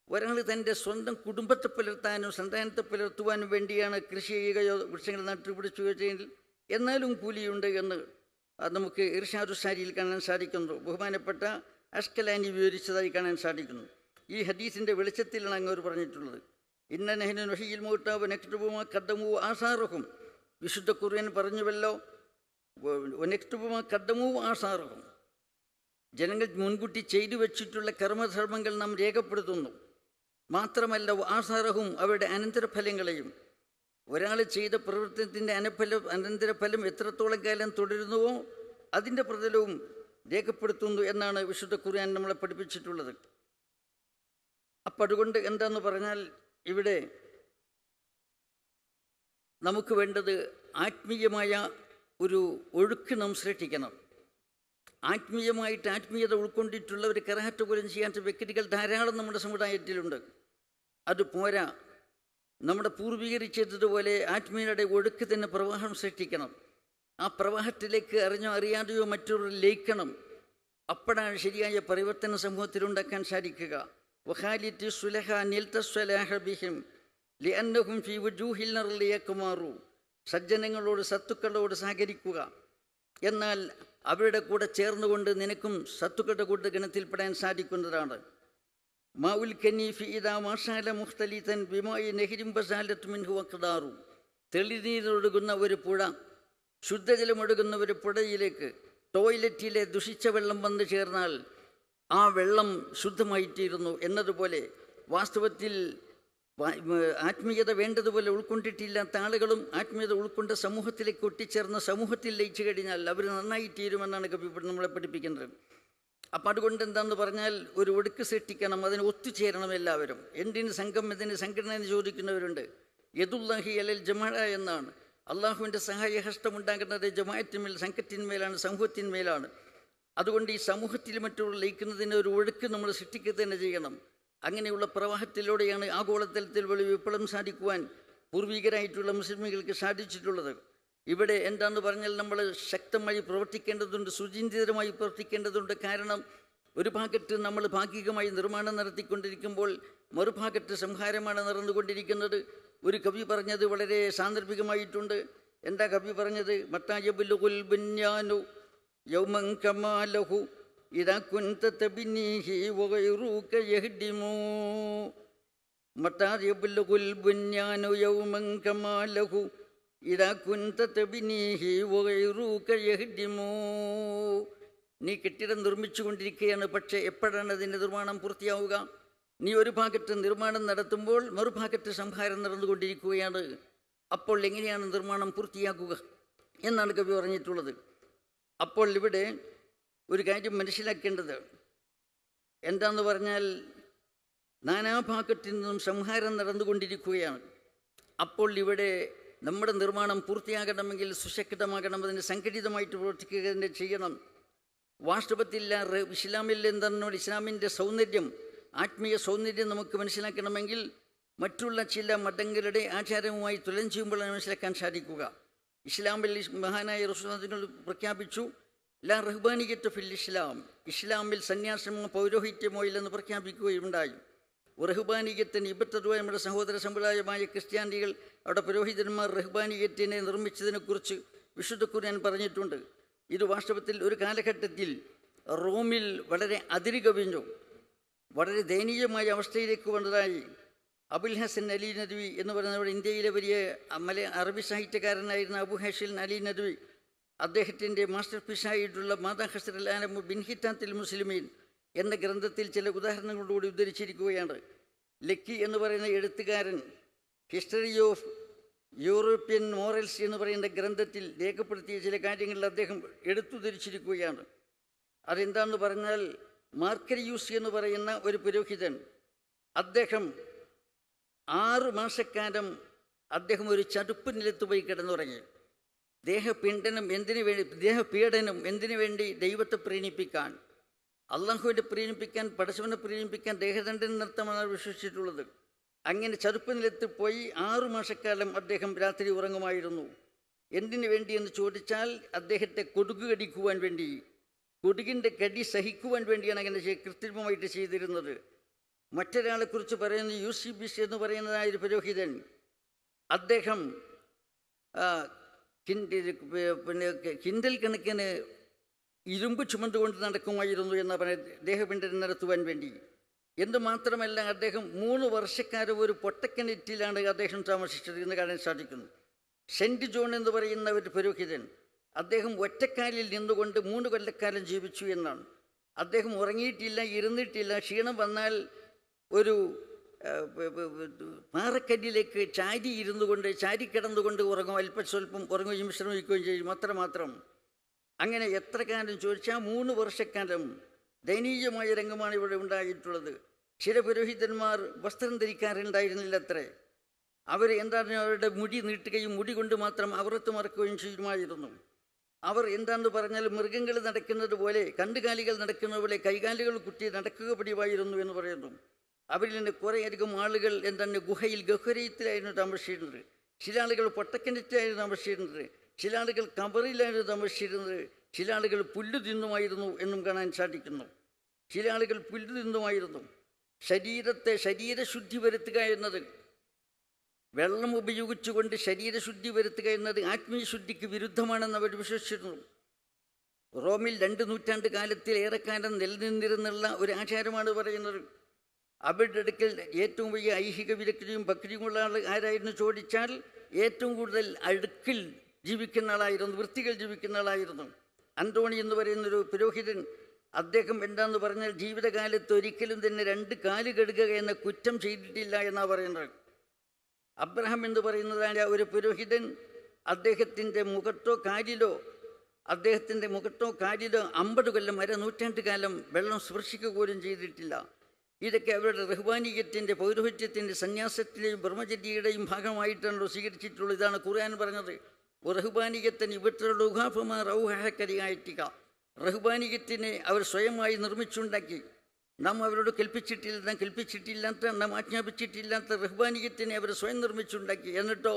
ഒരാൾ തൻ്റെ സ്വന്തം കുടുംബത്തെ പുലർത്താനും സന്താനത്തെ പുലർത്തുവാനും വേണ്ടിയാണ് കൃഷി ചെയ്യുകയോ വൃക്ഷങ്ങൾ നട്ടുപിടിച്ചുകയോ ചെയ്യുന്നത്, എന്നാലും കൂലിയുണ്ട് എന്ന് നമുക്ക് ഇർഷാദുസാരിയിൽ കാണാൻ സാധിക്കുന്നു. ബഹുമാനപ്പെട്ട അഷ്കലാനി വിവരിച്ചതായി കാണാൻ സാധിക്കുന്നു. ഈ ഹദീസിൻ്റെ വെളിച്ചത്തിലാണ് അങ്ങോട്ട് പറഞ്ഞിട്ടുള്ളത്. ഇന്ന നഹ്നു നുഹ്യിൽ മൗതാ വനക്തുബു മാ ഖദ്ദമൂ ആസാറഹും. വിശുദ്ധ ഖുർആൻ പറഞ്ഞുവല്ലോ, വനക്തുബു മാ ഖദ്ദമൂ ആസാറഹും. ജനങ്ങൾ മുൻകൂട്ടി ചെയ്തു വെച്ചിട്ടുള്ള കർമ്മധർമ്മങ്ങൾ നാം രേഖപ്പെടുത്തുന്നു. മാത്രമല്ല ആസാറഹും, അവരുടെ അനന്തരഫലങ്ങളെയും. ഒരാൾ ചെയ്ത പ്രവർത്തനത്തിൻ്റെ അനന്തരഫലം എത്രത്തോളം കാലം തുടരുന്നുവോ അതിൻ്റെ പ്രതിഫലവും രേഖപ്പെടുത്തുന്നു എന്നാണ് വിശുദ്ധ ഖുർആൻ നമ്മളെ പഠിപ്പിച്ചിട്ടുള്ളത്. അപ്പം അതുകൊണ്ട് എന്താന്ന് പറഞ്ഞാൽ ഇവിടെ നമുക്ക് വേണ്ടത് ആത്മീയമായ ഒരു ഒഴുക്ക് നാം സൃഷ്ടിക്കണം. ആത്മീയത ഉൾക്കൊണ്ടിട്ടുള്ള ഒരു കറാഹത്ത് പോലും ചെയ്യാത്ത വ്യക്തികൾ ധാരാളം നമ്മുടെ സമുദായത്തിലുണ്ട്. അത് പോരാ, നമ്മുടെ പൂർവികർ ചെയ്തതുപോലെ ആത്മീയതയുടെ ഒഴുക്ക് തന്നെ പ്രവാഹം സൃഷ്ടിക്കണം. ആ പ്രവാഹത്തിലേക്ക് അറിഞ്ഞോ അറിയാതെയോ മറ്റൊരു ലയിക്കണം. അപ്പോഴാണ് ശരിയായ പരിവർത്തന സമൂഹത്തിലുണ്ടാക്കാൻ സാധിക്കുക. വഖാലിത്തി സുലഹ നിൽതസ്വലാഹ ബിഹിം ലിഅന്നഹും ഫീ വുജൂഹിൽ നർലി യക്മാറു. സജ്ജനങ്ങളോട് സത്തുക്കളോട് സഹകരിക്കുക, എന്നാൽ അവരുടെ കൂടെ ചേർന്നുകൊണ്ട് നിനക്കും സത്തുക്കളുടെ കൂടെ ഗണത്തിൽപ്പെടാൻ സാധിക്കുന്നതാണ്. മാഉൽ കനീഫി ഇദാ മാഷാല മുഖ്തലിതൻ ബിമായി നെഹ്രിം ബസാലത്ത് മിൻഹു വഖ്ദാറു. തെളിനീരൊഴുകുന്ന ഒരു പുഴ, ശുദ്ധജലമൊഴുകുന്ന ഒരു പുഴയിലേക്ക് ടോയ്ലറ്റിലെ ദുഷിച്ച വെള്ളം വന്നു ചേർന്നാൽ ആ വെള്ളം ശുദ്ധമായിത്തീരുന്നു എന്നതുപോലെ വാസ്തവത്തിൽ ആത്മീയത വേണ്ടതുപോലെ ഉൾക്കൊണ്ടിട്ടില്ലാത്ത ആളുകളും ആത്മീയത ഉൾക്കൊണ്ട സമൂഹത്തിലേക്ക് ഒട്ടിച്ചേർന്ന സമൂഹത്തിൽ ലയിച്ചു കഴിഞ്ഞാൽ അവർ നന്നായിത്തീരുമെന്നാണ് കവി നമ്മളെ പഠിപ്പിക്കുന്നത്. അപ്പം അതുകൊണ്ട് എന്താണെന്ന് പറഞ്ഞാൽ ഒരു ഒടുക്ക് സൃഷ്ടിക്കണം, അതിന് ഒത്തുചേരണം എല്ലാവരും. എന്തിന് സംഘം, എന്തിന് സംഘടന എന്ന് ചോദിക്കുന്നവരുണ്ട്. യദുല്ലാഹി അലൽ ജമാഅ എന്നാണ്. അള്ളാഹുവിൻ്റെ സഹായഹസ്തം ഉണ്ടാകുന്നത് ജമാഅത്തിന്മേൽ, സംഘത്തിന്മേലാണ്, സമൂഹത്തിന്മേലാണ്. അതുകൊണ്ട് ഈ സമൂഹത്തിൽ മറ്റുള്ള ലയിക്കുന്നതിന് ഒരു ഒഴുക്ക് നമ്മൾ സൃഷ്ടിക്കുക തന്നെ ചെയ്യണം. അങ്ങനെയുള്ള പ്രവാഹത്തിലൂടെയാണ് ആഗോളതലത്തിൽ വലിയ വിപ്ലവം സാധിക്കുവാൻ പൂർവികരായിട്ടുള്ള മുസ്ലിമുകൾക്ക് സാധിച്ചിട്ടുള്ളത്. ഇവിടെ എന്താണെന്ന് പറഞ്ഞാൽ നമ്മൾ ശക്തമായി പ്രവർത്തിക്കേണ്ടതുണ്ട്, സുചിന്തിതമായി പ്രവർത്തിക്കേണ്ടതുണ്ട്. കാരണം ഒരു ഭാഗത്ത് നമ്മൾ ഭാഗികമായി നിർമ്മാണം നടത്തിക്കൊണ്ടിരിക്കുമ്പോൾ മറുഭാഗത്ത് സംഹാരമാണ് നടന്നുകൊണ്ടിരിക്കുന്നത്. ഒരു കവി പറഞ്ഞത് വളരെ സാന്ദർഭികമായിട്ടുണ്ട്. എന്താ കവി പറഞ്ഞത്? മത്തായബുലുൽ ബുന്യാനു യൗമൻ കമാലഹു ഇദാ കുൻത തബ്നീഹി വഗൈറുക യഹ്ദിമു. മത്തായബുലുൽ ബുന്യാനു യൗമൻ കമാലഹു ഇദാ കുൻത തബ്നീഹി വഗൈറുക യഹ്ദിമു. നീ കെട്ടിടം നിർമ്മിച്ചു കൊണ്ടിരിക്കുകയാണ്, പക്ഷേ എപ്പോഴാണ് അതിൻ്റെ നിർമ്മാണം പൂർത്തിയാവുക? നീ ഒരു ഭാഗത്ത് നിർമ്മാണം നടത്തുമ്പോൾ മറുഭാഗത്ത് സംഹാരം നടന്നുകൊണ്ടിരിക്കുകയാണ്. അപ്പോൾ എങ്ങനെയാണ് നിർമ്മാണം പൂർത്തിയാക്കുക എന്നാണ് കവി പറഞ്ഞിട്ടുള്ളത്. അപ്പോൾ ഇവിടെ ഒരു കാര്യം മനസ്സിലാക്കേണ്ടത് എന്താണെന്ന് പറഞ്ഞാൽ നാനാഭാഗത്തു നിന്നും സംഹാരം നടന്നുകൊണ്ടിരിക്കുകയാണ്. അപ്പോൾ ഇവിടെ നമ്മുടെ നിർമ്മാണം പൂർത്തിയാകണമെങ്കിൽ സുശക്തമാകണം, അതിന് സംഘടിതമായിട്ട് പ്രവർത്തിക്കുക തന്നെ ചെയ്യണം. വാസ്തവത്തിൽ ഇസ്ലാമിൽ എന്താണ് ഇസ്ലാമിൻ്റെ സൗന്ദര്യം, ആത്മീയ സൗന്ദര്യം നമുക്ക് മനസ്സിലാക്കണമെങ്കിൽ മറ്റുള്ള ചില മതങ്ങളുടെ ആചാരവുമായി തുലനം ചെയ്യുമ്പോഴാണ് മനസ്സിലാക്കാൻ സാധിക്കുക. ഇസ്ലാമിൽ മഹാനായ റസൂലുള്ളാഹി പ്രഖ്യാപിച്ചു, ലാ റഹ്ബാനിയത്ത് ഫിൽ ഇസ്ലാം, ഇസ്ലാമിൽ സന്യാസമോ പൗരോഹിത്യമോ ഇല്ലെന്ന് പ്രഖ്യാപിക്കുകയുണ്ടായി. റഹ്ബാനിയത്തിന് ഇബത്തതുവ നമ്മുടെ സഹോദര സമുദായമായ ക്രിസ്ത്യാനികൾ അവിടെ പുരോഹിതന്മാർ റഹ്ബാനിയത്തിനെ നിർമ്മിച്ചതിനെക്കുറിച്ച് വിശുദ്ധ ഖുർആൻ പറഞ്ഞിട്ടുണ്ട്. ഇത് വാസ്തവത്തിൽ ഒരു കാലഘട്ടത്തിൽ റോമിൽ വളരെ അതിരുകവിഞ്ഞു, വളരെ ദയനീയമായ അവസ്ഥയിലേക്ക് വന്നതായി അബുൽ ഹസൻ അലി നദ്വി എന്ന് പറയുന്നവർ ഇന്ത്യയിലെ വലിയ അറബി സാഹിത്യകാരനായിരുന്ന അബു ഹസൻ അലി നദ്വി അദ്ദേഹത്തിൻ്റെ മാസ്റ്റർ പീസായിട്ടുള്ള മാതാ ഹസ്രൽ ആലമു ബിൻ ഹിത്താത്തിൽ മുസ്ലിമീൻ എന്ന ഗ്രന്ഥത്തിൽ ചില ഉദാഹരണങ്ങളോടുകൂടി ഉദ്ധരിച്ചിരിക്കുകയാണ്. ലക്കി എന്ന് പറയുന്ന എഴുത്തുകാരൻ ഹിസ്റ്ററി ഓഫ് യൂറോപ്യൻ മോറൽസ് എന്ന് പറയുന്ന ഗ്രന്ഥത്തിൽ രേഖപ്പെടുത്തിയ ചില കാര്യങ്ങളിൽ അദ്ദേഹം എടുത്തുദ്ധരിച്ചിരിക്കുകയാണ്. അതെന്താണെന്ന് പറഞ്ഞാൽ, മാർക്കരിയൂസ് എന്ന് പറയുന്ന ഒരു പുരോഹിതൻ, അദ്ദേഹം 6 മാസക്കാലം അദ്ദേഹം ഒരു ചതുപ്പ് നിലത്ത് പോയി കിടന്നുറങ്ങി. ദേഹപീഡനം എന്തിനു വേണ്ടി? ദൈവത്തെ പ്രീണിപ്പിക്കാൻ, അള്ളാഹുവിനെ പ്രീണിപ്പിക്കാൻ, പടച്ചവനെ പ്രീണിപ്പിക്കാൻ ദേഹദണ്ഡനം നടത്താമെന്നാണ് വിശ്വസിച്ചിട്ടുള്ളത്. അങ്ങനെ ചതുപ്പ് നിലത്ത് പോയി 6 മാസക്കാലം അദ്ദേഹം രാത്രി ഉറങ്ങുമായിരുന്നു. എന്തിനു വേണ്ടി എന്ന് ചോദിച്ചാൽ, അദ്ദേഹത്തെ കൊതുക് കടിക്കുവാൻ വേണ്ടി, കൊതുകിൻ്റെ കടി സഹിക്കുവാൻ വേണ്ടിയാണ് അങ്ങനെ കൃത്രിമമായിട്ട് ചെയ്തിരുന്നത്. മറ്റൊരാളെക്കുറിച്ച് പറയുന്ന യൂസിബിസ് എന്ന് പറയുന്നതായ ഒരു പുരോഹിതൻ, അദ്ദേഹം കിൻഡൽ കണക്കിന് ഇരുമ്പ് ചുമന്നുകൊണ്ട് നടക്കുമായിരുന്നു എന്ന് പറയുന്നത് ദേഹപിണ്ഡനം നടത്തുവാൻ വേണ്ടി. എന്തുമാത്രമല്ല, അദ്ദേഹം 3 വർഷക്കാലം ഒരു പൊട്ടക്കിണറ്റിലാണ് അദ്ദേഹം താമസിച്ചത് എന്ന് കാണാൻ സാധിക്കുന്നു. സെൻറ്റ് ജോൺ എന്ന് പറയുന്ന ഒരു പുരോഹിതൻ, അദ്ദേഹം ഒറ്റക്കാലിൽ നിന്നുകൊണ്ട് 3 കൊല്ലക്കാലം ജീവിച്ചു എന്നാണ്. അദ്ദേഹം ഉറങ്ങിയിട്ടില്ല, ഇരുന്നിട്ടില്ല. ക്ഷീണം വന്നാൽ ഒരു പാറക്കല്ലിലേക്ക് ചാരി കിടന്നുകൊണ്ട് ഉറങ്ങും, അല്പസ്വല്പം ഉറങ്ങുകയും വിശ്രമിക്കുകയും ചെയ്യും, അത്രമാത്രം. അങ്ങനെ എത്ര കാലം ചോദിച്ചാൽ 3 വർഷക്കാലം ദയനീയമായ രംഗമാണ് ഇവിടെ ഉണ്ടായിട്ടുള്ളത്. ചില പുരോഹിതന്മാർ വസ്ത്രം ധരിക്കാറുണ്ടായിരുന്നില്ല അത്രേ. അവർ എന്താണ്, അവരുടെ മുടി നീട്ടുകയും മുടി കൊണ്ട് മാത്രം അവറത്ത് മറക്കുകയും ചെയ്യുമായിരുന്നു. അവർ എന്താണെന്ന് പറഞ്ഞാൽ മൃഗങ്ങൾ നടക്കുന്നത് പോലെ, കണ്ടുകാലികൾ നടക്കുന്നത് പോലെ കൈകാലുകൾ കുത്തി നടക്കുക പതിവായിരുന്നു എന്ന് പറയുന്നു. അവരിൽ നിന്ന് കുറേയധികം ആളുകൾ എന്താണ് ഗഹ്വരയത്തിലായിരുന്നു താമസിച്ചിരുന്നത്. ചില ആളുകൾ പൊട്ടക്കിണറ്റിലായിരുന്നു താമസിച്ചിരുന്നത്. ചില ആളുകൾ കബറിലായിരുന്നു താമസിച്ചിരുന്നത്. ചില ആളുകൾ പുല്ല് തിന്നുമായിരുന്നു എന്നും കാണാൻ സാധിക്കുന്നു. ചില ആളുകൾ പുല്ല് തിന്നുമായിരുന്നു. ശരീരശുദ്ധി വരുത്തുക എന്നത്, വെള്ളം ഉപയോഗിച്ചുകൊണ്ട് ശരീരശുദ്ധി വരുത്തുക എന്നത് ആത്മീയ ശുദ്ധിക്ക് വിരുദ്ധമാണെന്ന് അവർ വിശ്വസിച്ചിരുന്നു. റോമിൽ 2 നൂറ്റാണ്ട് കാലത്തിൽ ഏറെക്കാലം നിലനിന്നിരുന്നുള്ള ഒരു ആചാരമാണ് പറയുന്നത്. അവരുടെ അടുക്കൽ ഏറ്റവും വലിയ ഐഹിക വിരക്തിയും ഭക്തിയുമുള്ള ആൾ ആരായിരുന്നു ചോദിച്ചാൽ, ഏറ്റവും കൂടുതൽ അടുക്കിൽ ജീവിക്കുന്ന ആളായിരുന്നു, വൃത്തികൾ ജീവിക്കുന്ന ആളായിരുന്നു. അന്തോണി എന്ന് പറയുന്നൊരു പുരോഹിതൻ, അദ്ദേഹം എന്താണെന്ന് പറഞ്ഞാൽ ജീവിതകാലത്ത് ഒരിക്കലും തന്നെ 2 കാല് കഴുകുക എന്ന കുറ്റം ചെയ്തിട്ടില്ല എന്നാണ് പറയുന്നത്. അബ്രഹാം എന്ന് പറയുന്നതായ ഒരു പുരോഹിതൻ, അദ്ദേഹത്തിൻ്റെ മുഖത്തോ കാലിലോ 50 കൊല്ലം, 1/2 നൂറ്റാണ്ട് കാലം വെള്ളം സ്പർശിക്കുക പോലും ചെയ്തിട്ടില്ല. ഇതൊക്കെ അവരുടെ റഹ്ബാനിയത്തിൻ്റെ, പൗരോഹിത്യത്തിൻ്റെ, സന്യാസത്തിൻ്റെയും ബ്രഹ്മചര്യയുടെയും ഭാഗമായിട്ടാണല്ലോ സ്വീകരിച്ചിട്ടുള്ളത്. ഇതാണ് ഖുർആൻ പറഞ്ഞത്. റഹ്ബാനിയത്തിന് ഇവറ്ററുഹാഫമാറൗഹക്കരിയായിട്ടിക, റഹ്ബാനിയത്തിനെ അവർ സ്വയമായി നിർമ്മിച്ചുണ്ടാക്കി. നാം അവരോട് കൽപ്പിച്ചിട്ടില്ലാത്ത, നാം ആജ്ഞാപിച്ചിട്ടില്ലാത്ത റഹ്ബാനിയത്തിനെ അവർ സ്വയം നിർമ്മിച്ചുണ്ടാക്കി. എന്നിട്ടോ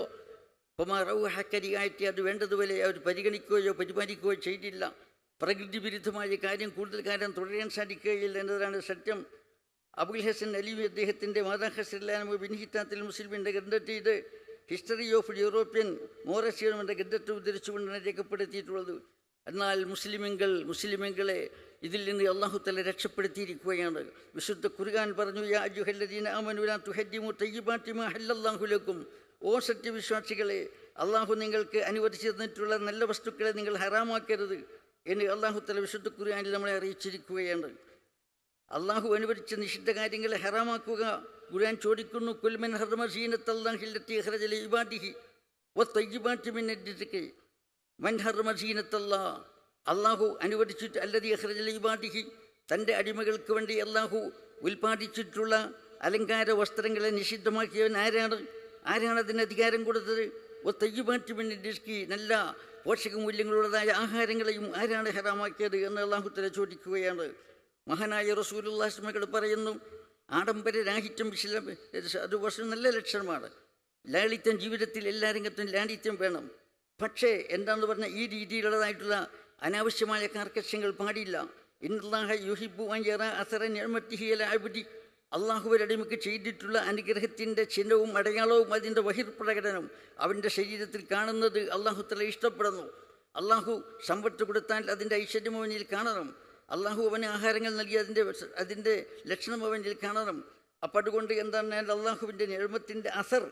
ഫമാറൗഹക്കരിയായിട്ട് അത് വേണ്ടതുപോലെ അവർ പരിഗണിക്കുകയോ പരിപാലിക്കുകയോ ചെയ്തില്ല. പ്രകൃതി വിരുദ്ധമായ കാര്യം കൂടുതൽ കാലം തുടരാൻ സാധിക്കുകയില്ല എന്നതാണ് സത്യം. അബുൽ ഹസൻ അലി അദ്ദേഹത്തിൻ്റെ മാതാ ഹസ്രൽ ബിൻ ഹിത്താത്തിൽ മുസ്ലിമിൻ്റെ ഗ്രന്ഥത്തിൽ ഇത് ഹിസ്റ്ററി ഓഫ് യൂറോപ്യൻ മോറൽസ് എന്ന ഗ്രന്ഥത്തെ ഉദ്ധരിച്ചുകൊണ്ടാണ് രേഖപ്പെടുത്തിയിട്ടുള്ളത്. എന്നാൽ മുസ്ലിമുകളെ ഇതിൽ നിന്ന് അള്ളാഹു തആല രക്ഷപ്പെടുത്തിയിരിക്കുകയാണ്. വിശുദ്ധ ഖുർആൻ പറഞ്ഞു, യാ അയ്യുഹല്ലദീന ആമനൂ ലാ തുഹദ്ദിമൂ തയ്യിബാതി മാ ഹല്ലല്ലാഹു ലക്കും, ഓ സത്യവിശ്വാസികളെ, അള്ളാഹു നിങ്ങൾക്ക് അനുവദിച്ചു തന്നിട്ടുള്ള നല്ല വസ്തുക്കളെ നിങ്ങൾ ഹറാമാക്കരുത് എന്ന് അള്ളാഹു തആല വിശുദ്ധ ഖുർആനിൽ നമ്മളെ അറിയിച്ചിരിക്കുകയാണ്. അള്ളാഹു അനുവദിച്ച നിഷിദ്ധ കാര്യങ്ങളെ ഹറാമാക്കുക. ഖുർആൻ ചോദിക്കുന്നു, കുൽ മൻ ഹറമ സീനത്തല്ലാഹി അല്ലത്തി അഖ്റജ ലിഇബാദിഹി വത്തയ്യിബാതി മിനർ റിസ്ഖി, മൻ ഹറമ സീനത്തല്ലാഹ്, അള്ളാഹു അനുവദിച്ചിട്ട് അല്ലതി അഖ്റജ ലിഇബാദിഹി, തൻ്റെ അടിമകൾക്ക് വേണ്ടി അള്ളാഹു ഉൽപ്പാദിച്ചിട്ടുള്ള അലങ്കാര വസ്ത്രങ്ങളെ നിഷിദ്ധമാക്കിയവൻ ആരാണ്? അതിന് അധികാരം കൊടുത്തത്? തയ്യുബാറ്റ് പിന്നെ ഡിസ്കി, നല്ല പോഷകമൂല്യങ്ങളുള്ളതായ ആഹാരങ്ങളെയും ആരാണ് ഹറാമാക്കിയത് എന്ന് അല്ലാഹു തആല ചോദിക്കുകയാണ്. മഹാനായ റസൂലുള്ളാഹി സ്വല്ലല്ലാഹു അലൈഹി വസല്ലം പറയുന്നു, ആഡംബര രാഹിത്യം അത് വർഷം നല്ല ലക്ഷണമാണ്. ലാളിത്യം, ജീവിതത്തിൽ എല്ലാ രംഗത്തും ലാളിത്യം വേണം. പക്ഷേ എന്താണെന്ന് പറഞ്ഞാൽ ഈ രീതിയിലുള്ളതായിട്ടുള്ള അനാവശ്യമായ കാർക്കശ്യങ്ങൾ പാടില്ല. ഇന്നല്ലാഹ യുഹിബ്ബു അൻ യറാ അസറ നിഅമതിഹി അലാ അബ്ദി, അള്ളാഹുവിൻ്റെ അടിമയ്ക്ക് ചെയ്തിട്ടുള്ള അനുഗ്രഹത്തിൻ്റെ ചിഹ്നവും അടയാളവും അതിൻ്റെ ബഹിർപ്രകടനം അവൻ്റെ ശരീരത്തിൽ കാണുന്നത് അള്ളാഹു തആല ഇഷ്ടപ്പെടുന്നു. അള്ളാഹു സമ്പത്ത് കൊടുത്താൽ അതിൻ്റെ ഐശ്വര്യം അവനിൽ കാണണം. അള്ളാഹു അവന് ആഹാരങ്ങൾ നൽകി അതിൻ്റെ ലക്ഷണം അവനിൽ കാണണം. അപ്പം അതുകൊണ്ട് എന്താണ് അള്ളാഹുവിൻ്റെ നിഅമത്തിൻ്റെ അസർ